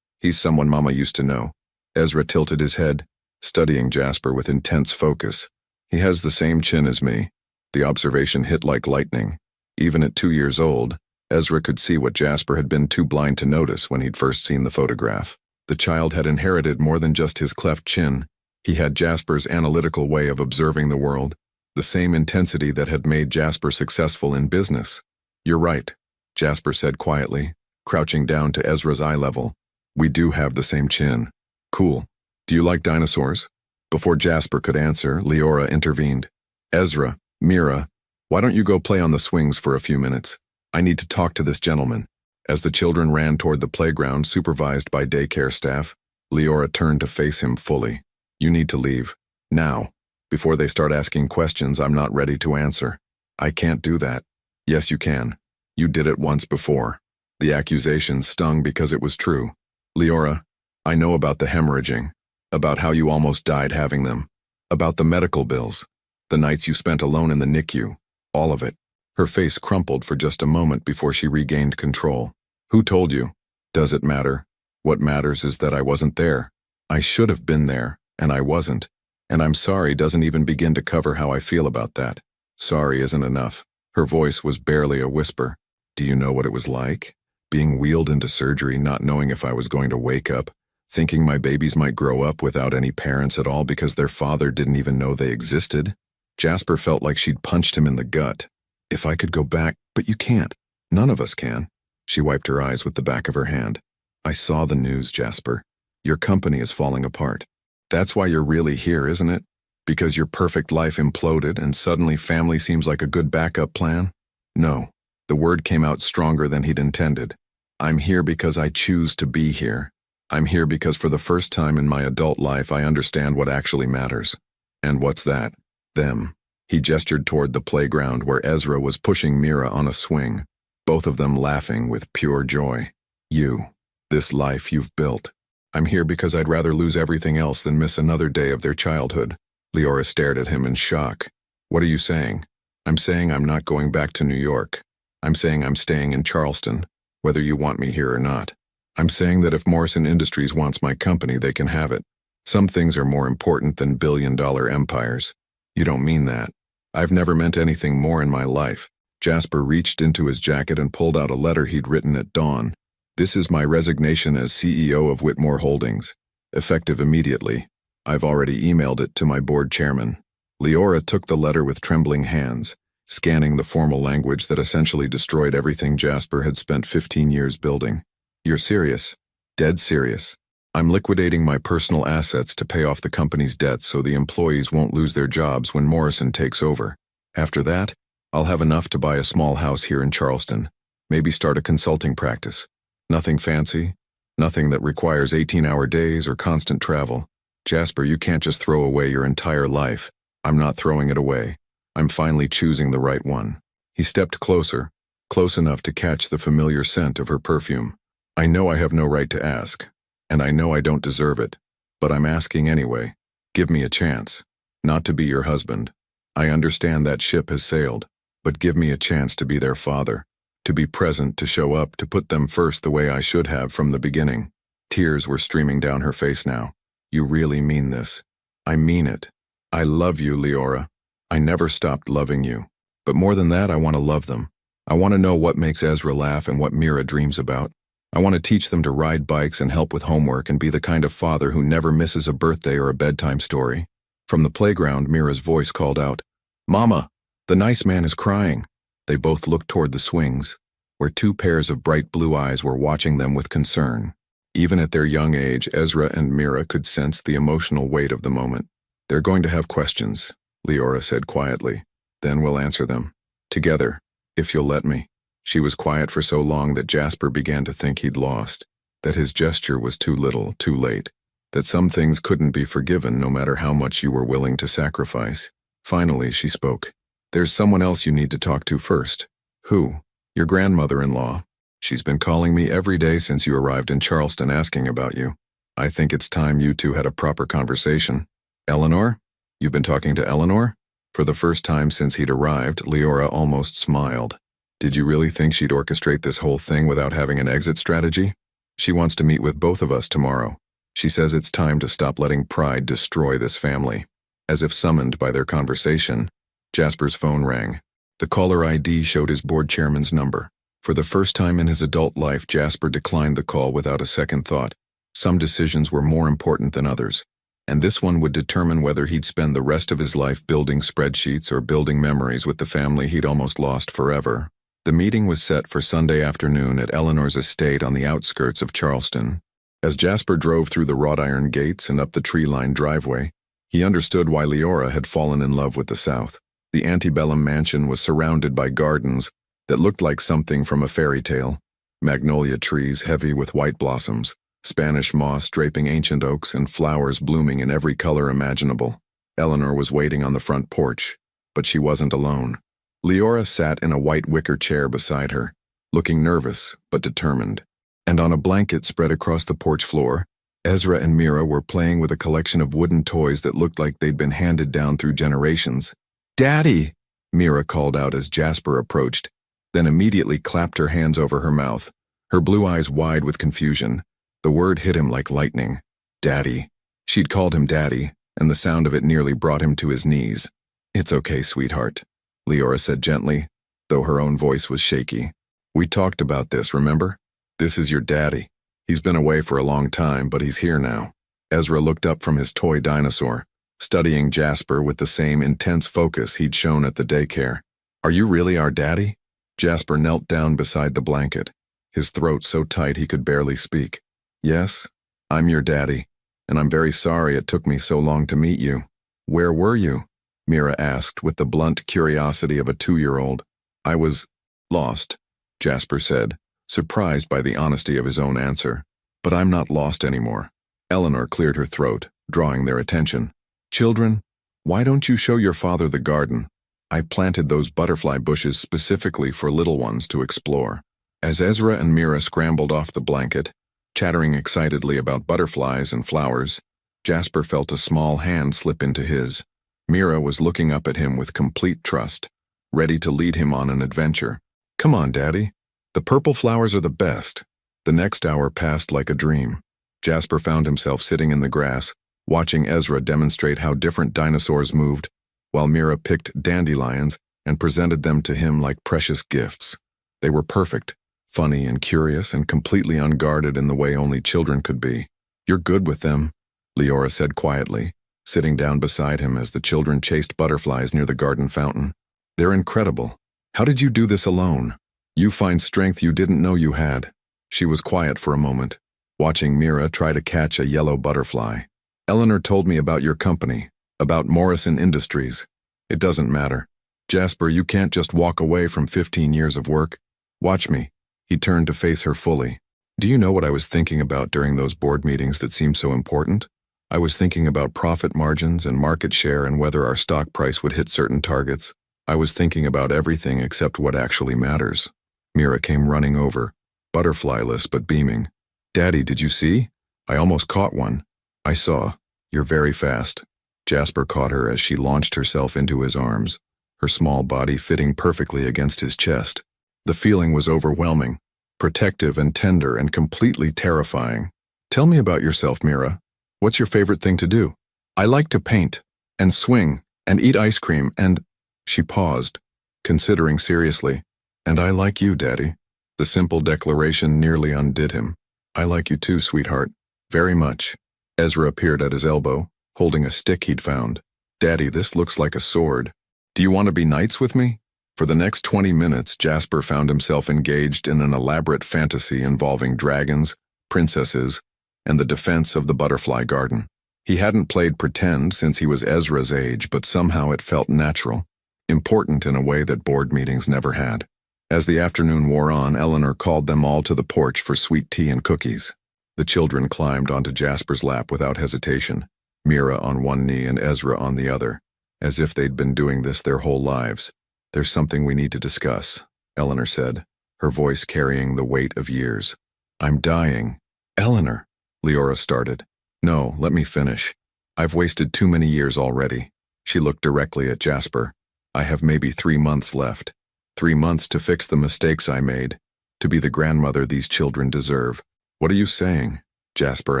someone Mama used to know." Ezra tilted his head, studying Jasper with intense focus. "He has the same chin as me." The observation hit like lightning. Even at 2 years old, Ezra could see what Jasper had been too blind to notice when he'd first seen the photograph. The child had inherited more than just his cleft chin. He had Jasper's analytical way of observing the world, the same intensity that had made Jasper successful in business. "You're right," Jasper said quietly, crouching down to Ezra's eye level. "We do have the same chin." "Cool. Do you like dinosaurs?" Before Jasper could answer, Leora intervened. "Ezra, Mira, why don't you go play on the swings for a few minutes? I need to talk to this gentleman." As the children ran toward the playground supervised by daycare staff, Leora turned to face him fully. "You need to leave. Now. Before they start asking questions I'm not ready to answer." "I can't do that." "Yes, you can. You did it once before." The accusation stung because it was true. "Leora, I know about the hemorrhaging, about how you almost died having them, about the medical bills, the nights you spent alone in the NICU, all of it." Her face crumpled for just a moment before she regained control. "Who told you?" "Does it matter? What matters is that I wasn't there. I should have been there, and I wasn't. And I'm sorry doesn't even begin to cover how I feel about that. Sorry isn't enough." Her voice was barely a whisper. "Do you know what it was like? Being wheeled into surgery, not knowing if I was going to wake up, thinking my babies might grow up without any parents at all because their father didn't even know they existed." Jasper felt like she'd punched him in the gut. "If I could go back, but you can't. None of us can." She wiped her eyes with the back of her hand. "I saw the news, Jasper. Your company is falling apart. That's why you're really here, isn't it? Because your perfect life imploded and suddenly family seems like a good backup plan?" "No." The word came out stronger than he'd intended. "I'm here because I choose to be here. I'm here because for the first time in my adult life I understand what actually matters." "And what's that?" "Them." He gestured toward the playground where Ezra was pushing Mira on a swing, both of them laughing with pure joy. "You. This life you've built. I'm here because I'd rather lose everything else than miss another day of their childhood." Leora stared at him in shock. "What are you saying?" "I'm saying I'm not going back to New York. I'm saying I'm staying in Charleston, whether you want me here or not. I'm saying that if Morrison Industries wants my company, they can have it. Some things are more important than billion-dollar empires." "You don't mean that." "I've never meant anything more in my life." Jasper reached into his jacket and pulled out a letter he'd written at dawn. "This is my resignation as CEO of Whitmore Holdings, effective immediately. I've already emailed it to my board chairman." Leora took the letter with trembling hands, scanning the formal language that essentially destroyed everything Jasper had spent 15 years building. "You're serious?" "Dead serious. I'm liquidating my personal assets to pay off the company's debts so the employees won't lose their jobs when Morrison takes over. After that, I'll have enough to buy a small house here in Charleston, maybe start a consulting practice. Nothing fancy, nothing that requires 18-hour days or constant travel. Jasper, you can't just throw away your entire life. I'm not throwing it away. I'm finally choosing the right one. He stepped closer, close enough to catch the familiar scent of her perfume. I know I have no right to ask, and I know I don't deserve it, but I'm asking anyway. Give me a chance. Not to be your husband. I understand that ship has sailed, but give me a chance to be their father, to be present, to show up, to put them first the way I should have from the beginning. Tears were streaming down her face now. You really mean this? I mean it. I love you, Leora. I never stopped loving you. But more than that, I want to love them. I want to know what makes Ezra laugh and what Mira dreams about. I want to teach them to ride bikes and help with homework and be the kind of father who never misses a birthday or a bedtime story. From the playground, Mira's voice called out, "Mama, the nice man is crying." They both looked toward the swings, where two pairs of bright blue eyes were watching them with concern. Even at their young age, Ezra and Mira could sense the emotional weight of the moment. "They're going to have questions," Leora said quietly. "Then we'll answer them. Together, if you'll let me." She was quiet for so long that Jasper began to think he'd lost, that his gesture was too little, too late, that some things couldn't be forgiven no matter how much you were willing to sacrifice. Finally, she spoke. "There's someone else you need to talk to first." "Who?" "Your grandmother-in-law. She's been calling me every day since you arrived in Charleston asking about you. I think it's time you two had a proper conversation." "Eleanor? You've been talking to Eleanor?" For the first time since he'd arrived, Leora almost smiled. "Did you really think she'd orchestrate this whole thing without having an exit strategy? She wants to meet with both of us tomorrow. She says it's time to stop letting pride destroy this family." As if summoned by their conversation, Jasper's phone rang. The caller ID showed his board chairman's number. For the first time in his adult life, Jasper declined the call without a second thought. Some decisions were more important than others, and this one would determine whether he'd spend the rest of his life building spreadsheets or building memories with the family he'd almost lost forever. The meeting was set for Sunday afternoon at Eleanor's estate on the outskirts of Charleston. As Jasper drove through the wrought iron gates and up the tree-lined driveway, he understood why Leora had fallen in love with the South. The antebellum mansion was surrounded by gardens that looked like something from a fairy tale. Magnolia trees heavy with white blossoms, Spanish moss draping ancient oaks, and flowers blooming in every color imaginable. Eleanor was waiting on the front porch, but she wasn't alone. Leora sat in a white wicker chair beside her, looking nervous but determined. And on a blanket spread across the porch floor, Ezra and Mira were playing with a collection of wooden toys that looked like they'd been handed down through generations. "Daddy!" Mira called out as Jasper approached, then immediately clapped her hands over her mouth, her blue eyes wide with confusion. The word hit him like lightning. Daddy. She'd called him Daddy, and the sound of it nearly brought him to his knees. "It's okay, sweetheart," Leora said gently, though her own voice was shaky. "We talked about this, remember? This is your daddy. He's been away for a long time, but he's here now." Ezra looked up from his toy dinosaur, studying Jasper with the same intense focus he'd shown at the daycare. "Are you really our daddy?" Jasper knelt down beside the blanket, his throat so tight he could barely speak. "Yes, I'm your daddy, and I'm very sorry it took me so long to meet you." "Where were you?" Mira asked with the blunt curiosity of a 2-year-old. "I was lost," Jasper said, surprised by the honesty of his own answer. "But I'm not lost anymore." Eleanor cleared her throat, drawing their attention. "Children, why don't you show your father the garden? I planted those butterfly bushes specifically for little ones to explore." As Ezra and Mira scrambled off the blanket, chattering excitedly about butterflies and flowers, Jasper felt a small hand slip into his. Mira was looking up at him with complete trust, ready to lead him on an adventure. "Come on, Daddy. The purple flowers are the best." The next hour passed like a dream. Jasper found himself sitting in the grass, watching Ezra demonstrate how different dinosaurs moved, while Mira picked dandelions and presented them to him like precious gifts. They were perfect, funny and curious, and completely unguarded in the way only children could be. "You're good with them," Leora said quietly, sitting down beside him as the children chased butterflies near the garden fountain. "They're incredible. How did you do this alone? You find strength you didn't know you had." She was quiet for a moment, watching Mira try to catch a yellow butterfly. "Eleanor told me about your company, about Morrison Industries. It doesn't matter. Jasper, you can't just walk away from 15 years of work. Watch me." He turned to face her fully. "Do you know what I was thinking about during those board meetings that seemed so important? I was thinking about profit margins and market share and whether our stock price would hit certain targets. I was thinking about everything except what actually matters. Mira came running over, butterflyless but beaming. Daddy, did you see? I almost caught one. I saw. You're very fast. Jasper caught her as she launched herself into his arms, her small body fitting perfectly against his chest. The feeling was overwhelming, protective and tender and completely terrifying. Tell me about yourself, Mira. What's your favorite thing to do? I like to paint, and swing, and eat ice cream, and… She paused, considering seriously. And I like you, Daddy. The simple declaration nearly undid him. I like you too, sweetheart. Very much. Ezra appeared at his elbow, holding a stick he'd found. Daddy, this looks like a sword. Do you want to be knights with me? For the next 20 minutes, Jasper found himself engaged in an elaborate fantasy involving dragons, princesses, and the defense of the butterfly garden. He hadn't played pretend since he was Ezra's age, but somehow it felt natural, important in a way that board meetings never had. As the afternoon wore on, Eleanor called them all to the porch for sweet tea and cookies. The children climbed onto Jasper's lap without hesitation, Mira on one knee and Ezra on the other, as if they'd been doing this their whole lives. There's something we need to discuss, Eleanor said, her voice carrying the weight of years. I'm dying. Eleanor, Leora started. No, let me finish. I've wasted too many years already. She looked directly at Jasper. I have maybe 3 months left. 3 months to fix the mistakes I made, to be the grandmother these children deserve. What are you saying? Jasper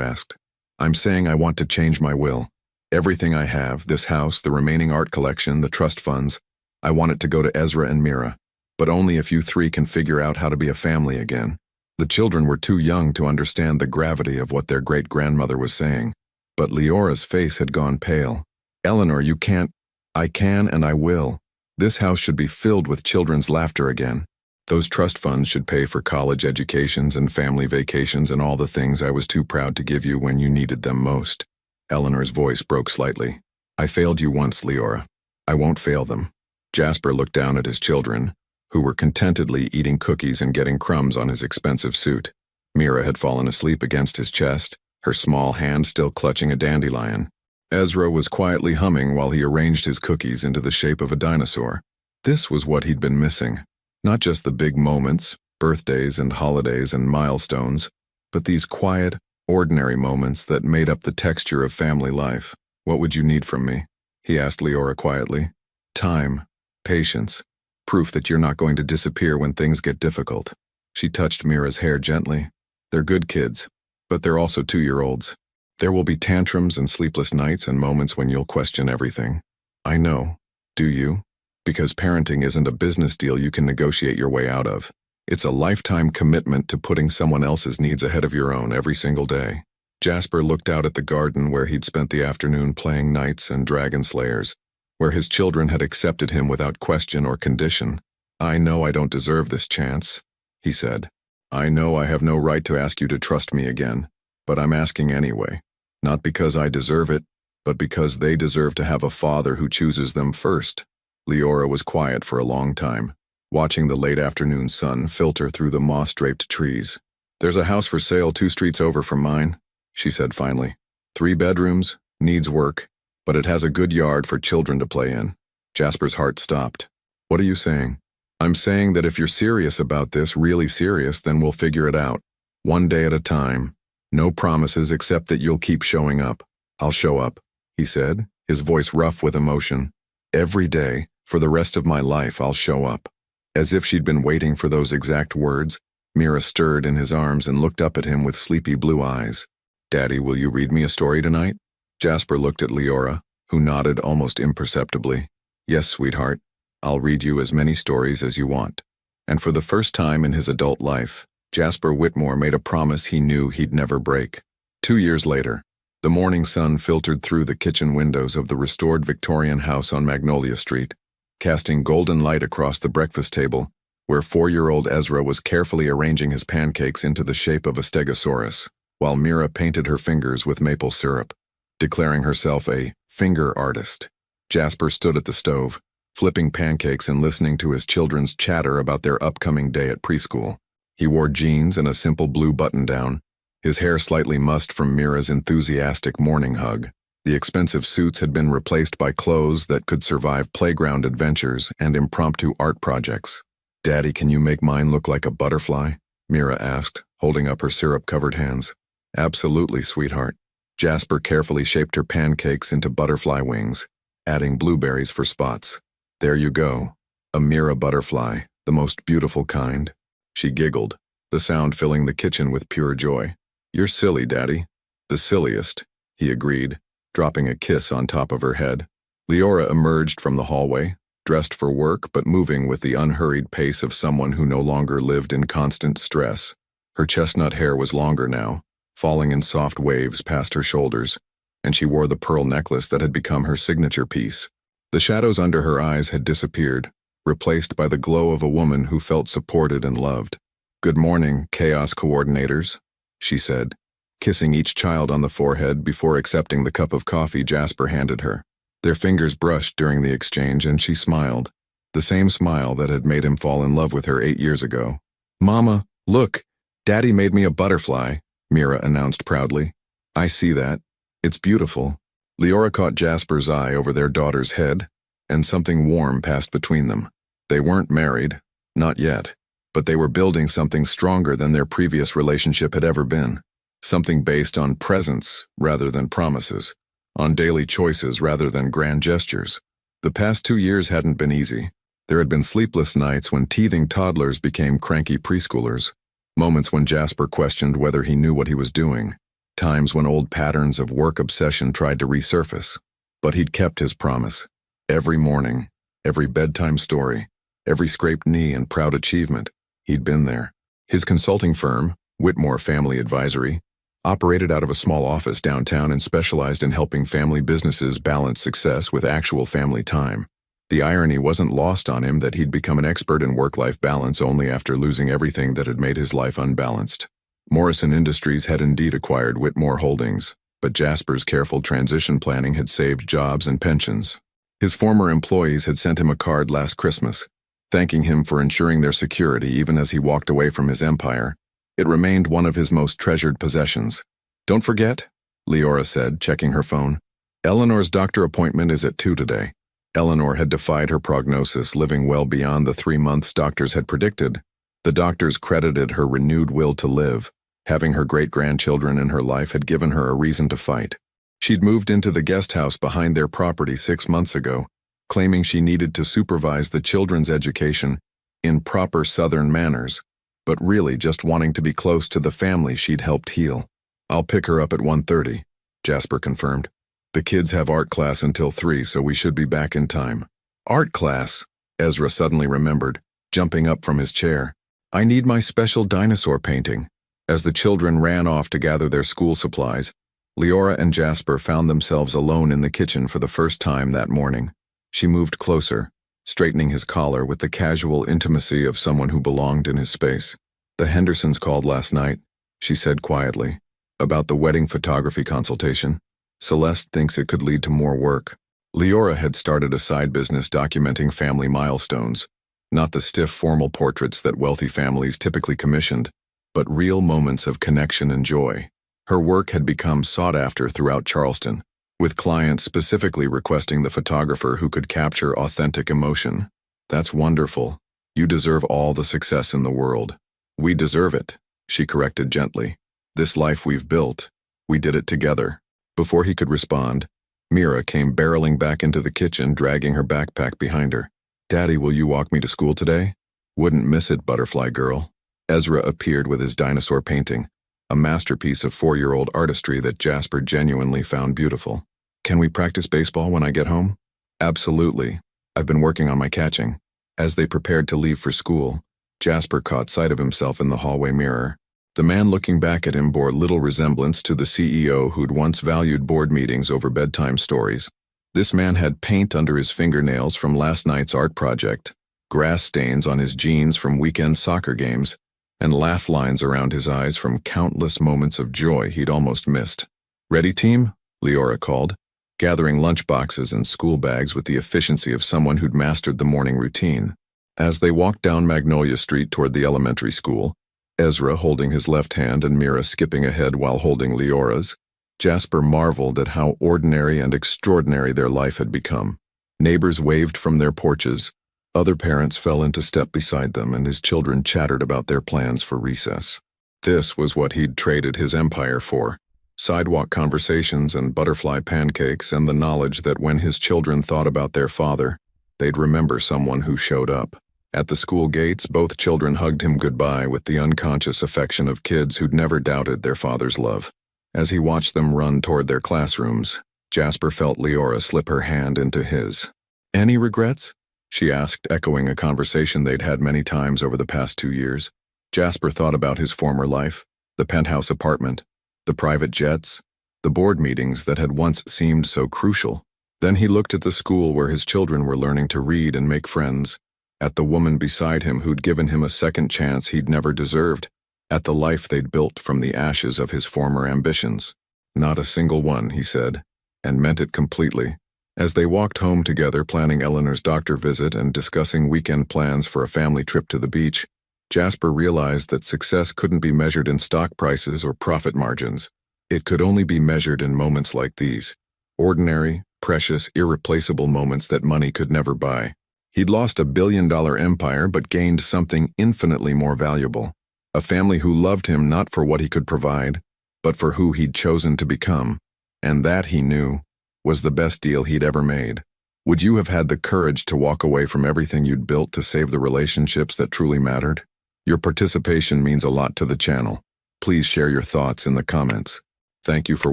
asked. I'm saying I want to change my will. Everything I have, this house, the remaining art collection, the trust funds, I want it to go to Ezra and Mira, but only if you three can figure out how to be a family again. The children were too young to understand the gravity of what their great-grandmother was saying, but Leora's face had gone pale. Eleanor, you can't. I can and I will. This house should be filled with children's laughter again. Those trust funds should pay for college educations and family vacations and all the things I was too proud to give you when you needed them most. Eleanor's voice broke slightly. I failed you once, Leora. I won't fail them. Jasper looked down at his children, who were contentedly eating cookies and getting crumbs on his expensive suit. Mira had fallen asleep against his chest, her small hand still clutching a dandelion. Ezra was quietly humming while he arranged his cookies into the shape of a dinosaur. This was what he'd been missing. Not just the big moments, birthdays and holidays and milestones, but these quiet, ordinary moments that made up the texture of family life. What would you need from me? He asked Leora quietly. Time, patience, proof that you're not going to disappear when things get difficult. She touched Mira's hair gently. They're good kids, but they're also 2-year-olds. There will be tantrums and sleepless nights and moments when you'll question everything. I know. Do you? Because parenting isn't a business deal you can negotiate your way out of. It's a lifetime commitment to putting someone else's needs ahead of your own every single day. Jasper looked out at the garden where he'd spent the afternoon playing knights and dragon slayers, where his children had accepted him without question or condition. I know I don't deserve this chance, he said. I know I have no right to ask you to trust me again, but I'm asking anyway. Not because I deserve it, but because they deserve to have a father who chooses them first. Leora was quiet for a long time, watching the late afternoon sun filter through the moss-draped trees. There's a house for sale 2 streets over from mine, she said finally. 3 bedrooms, needs work, but it has a good yard for children to play in. Jasper's heart stopped. What are you saying? I'm saying that if you're serious about this, really serious, then we'll figure it out. One day at a time. No promises except that you'll keep showing up. I'll show up, he said, his voice rough with emotion. Every day, for the rest of my life, I'll show up. As if she'd been waiting for those exact words, Mira stirred in his arms and looked up at him with sleepy blue eyes. Daddy, will you read me a story tonight? Jasper looked at Leora, who nodded almost imperceptibly. Yes, sweetheart. I'll read you as many stories as you want. And for the first time in his adult life, Jasper Whitmore made a promise he knew he'd never break. 2 years later, the morning sun filtered through the kitchen windows of the restored Victorian house on Magnolia Street, casting golden light across the breakfast table, where 4-year-old Ezra was carefully arranging his pancakes into the shape of a stegosaurus, while Mira painted her fingers with maple syrup, declaring herself a finger artist. Jasper stood at the stove, flipping pancakes and listening to his children's chatter about their upcoming day at preschool. He wore jeans and a simple blue button-down, his hair slightly mussed from Mira's enthusiastic morning hug. The expensive suits had been replaced by clothes that could survive playground adventures and impromptu art projects. "Daddy, can you make mine look like a butterfly?" Mira asked, holding up her syrup-covered hands. "Absolutely, sweetheart." Jasper carefully shaped her pancakes into butterfly wings, adding blueberries for spots. "There you go. A Mira butterfly, the most beautiful kind." She giggled, the sound filling the kitchen with pure joy. "You're silly, Daddy." "The silliest," he agreed, dropping a kiss on top of her head. Leora emerged from the hallway, dressed for work but moving with the unhurried pace of someone who no longer lived in constant stress. Her chestnut hair was longer now, falling in soft waves past her shoulders, and she wore the pearl necklace that had become her signature piece. The shadows under her eyes had disappeared, replaced by the glow of a woman who felt supported and loved. "Good morning, chaos coordinators," she said, kissing each child on the forehead before accepting the cup of coffee Jasper handed her. Their fingers brushed during the exchange and she smiled, the same smile that had made him fall in love with her 8 years ago. "Mama, look, Daddy made me a butterfly," Mira announced proudly. "I see that. It's beautiful." Leora caught Jasper's eye over their daughter's head, and something warm passed between them. They weren't married, not yet, but they were building something stronger than their previous relationship had ever been. Something based on presence rather than promises, on daily choices rather than grand gestures. The past 2 years hadn't been easy. There had been sleepless nights when teething toddlers became cranky preschoolers, moments when Jasper questioned whether he knew what he was doing, times when old patterns of work obsession tried to resurface. But he'd kept his promise. Every morning, every bedtime story, every scraped knee and proud achievement, he'd been there. His consulting firm, Whitmore Family Advisory, operated out of a small office downtown and specialized in helping family businesses balance success with actual family time. The irony wasn't lost on him that he'd become an expert in work-life balance only after losing everything that had made his life unbalanced. Morrison Industries had indeed acquired Whitmore Holdings, but Jasper's careful transition planning had saved jobs and pensions. His former employees had sent him a card last Christmas, thanking him for ensuring their security even as he walked away from his empire. It remained one of his most treasured possessions. "Don't forget," Leora said, checking her phone. "Eleanor's doctor appointment is at 2 today." Eleanor had defied her prognosis, living well beyond the 3 months doctors had predicted. The doctors credited her renewed will to live. Having her great-grandchildren in her life had given her a reason to fight. She'd moved into the guest house behind their property 6 months ago, claiming she needed to supervise the children's education in proper Southern manners, but really just wanting to be close to the family she'd helped heal. "I'll pick her up at 1:30, Jasper confirmed. "The kids have art class until 3, so we should be back in time." "Art class?" Ezra suddenly remembered, jumping up from his chair. "I need my special dinosaur painting." As the children ran off to gather their school supplies, Leora and Jasper found themselves alone in the kitchen for the first time that morning. She moved closer, straightening his collar with the casual intimacy of someone who belonged in his space. "The Hendersons called last night," she said quietly, "about the wedding photography consultation. Celeste thinks it could lead to more work." Leora had started a side business documenting family milestones, not the stiff formal portraits that wealthy families typically commissioned, but real moments of connection and joy. Her work had become sought after throughout Charleston, with clients specifically requesting the photographer who could capture authentic emotion. "That's wonderful. You deserve all the success in the world." "We deserve it," she corrected gently. "This life we've built, we did it together." Before he could respond, Mira came barreling back into the kitchen, dragging her backpack behind her. "Daddy, will you walk me to school today?" "Wouldn't miss it, butterfly girl." Ezra appeared with his dinosaur painting, a masterpiece of 4-year-old artistry that Jasper genuinely found beautiful. "Can we practice baseball when I get home?" "Absolutely. I've been working on my catching." As they prepared to leave for school, Jasper caught sight of himself in the hallway mirror. The man looking back at him bore little resemblance to the CEO who'd once valued board meetings over bedtime stories. This man had paint under his fingernails from last night's art project, grass stains on his jeans from weekend soccer games, and laugh lines around his eyes from countless moments of joy he'd almost missed. "Ready, team?" Leora called, gathering lunchboxes and school bags with the efficiency of someone who'd mastered the morning routine. As they walked down Magnolia Street toward the elementary school, Ezra holding his left hand and Mira skipping ahead while holding Leora's. Jasper marveled at how ordinary and extraordinary their life had become. Neighbors waved from their porches. Other parents fell into step beside them, and his children chattered about their plans for recess. This was what he'd traded his empire for: sidewalk conversations and butterfly pancakes, and the knowledge that when his children thought about their father, they'd remember someone who showed up. At the school gates, both children hugged him goodbye with the unconscious affection of kids who'd never doubted their father's love. As he watched them run toward their classrooms, Jasper felt Leora slip her hand into his. "Any regrets?" she asked, echoing a conversation they'd had many times over the past 2 years. Jasper thought about his former life, the penthouse apartment, the private jets, the board meetings that had once seemed so crucial. Then he looked at the school where his children were learning to read and make friends, at the woman beside him who'd given him a second chance he'd never deserved, at the life they'd built from the ashes of his former ambitions. "Not a single one," he said, and meant it completely. As they walked home together, planning Eleanor's doctor visit and discussing weekend plans for a family trip to the beach, Jasper realized that success couldn't be measured in stock prices or profit margins. It could only be measured in moments like these: ordinary, precious, irreplaceable moments that money could never buy. He'd lost a billion-dollar empire but gained something infinitely more valuable: a family who loved him not for what he could provide, but for who he'd chosen to become. And that, he knew, was the best deal he'd ever made. Would you have had the courage to walk away from everything you'd built to save the relationships that truly mattered? Your participation means a lot to the channel. Please share your thoughts in the comments. Thank you for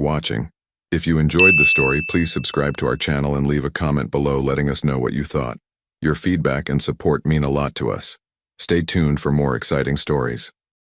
watching. If you enjoyed the story, please subscribe to our channel and leave a comment below letting us know what you thought. Your feedback and support mean a lot to us. Stay tuned for more exciting stories.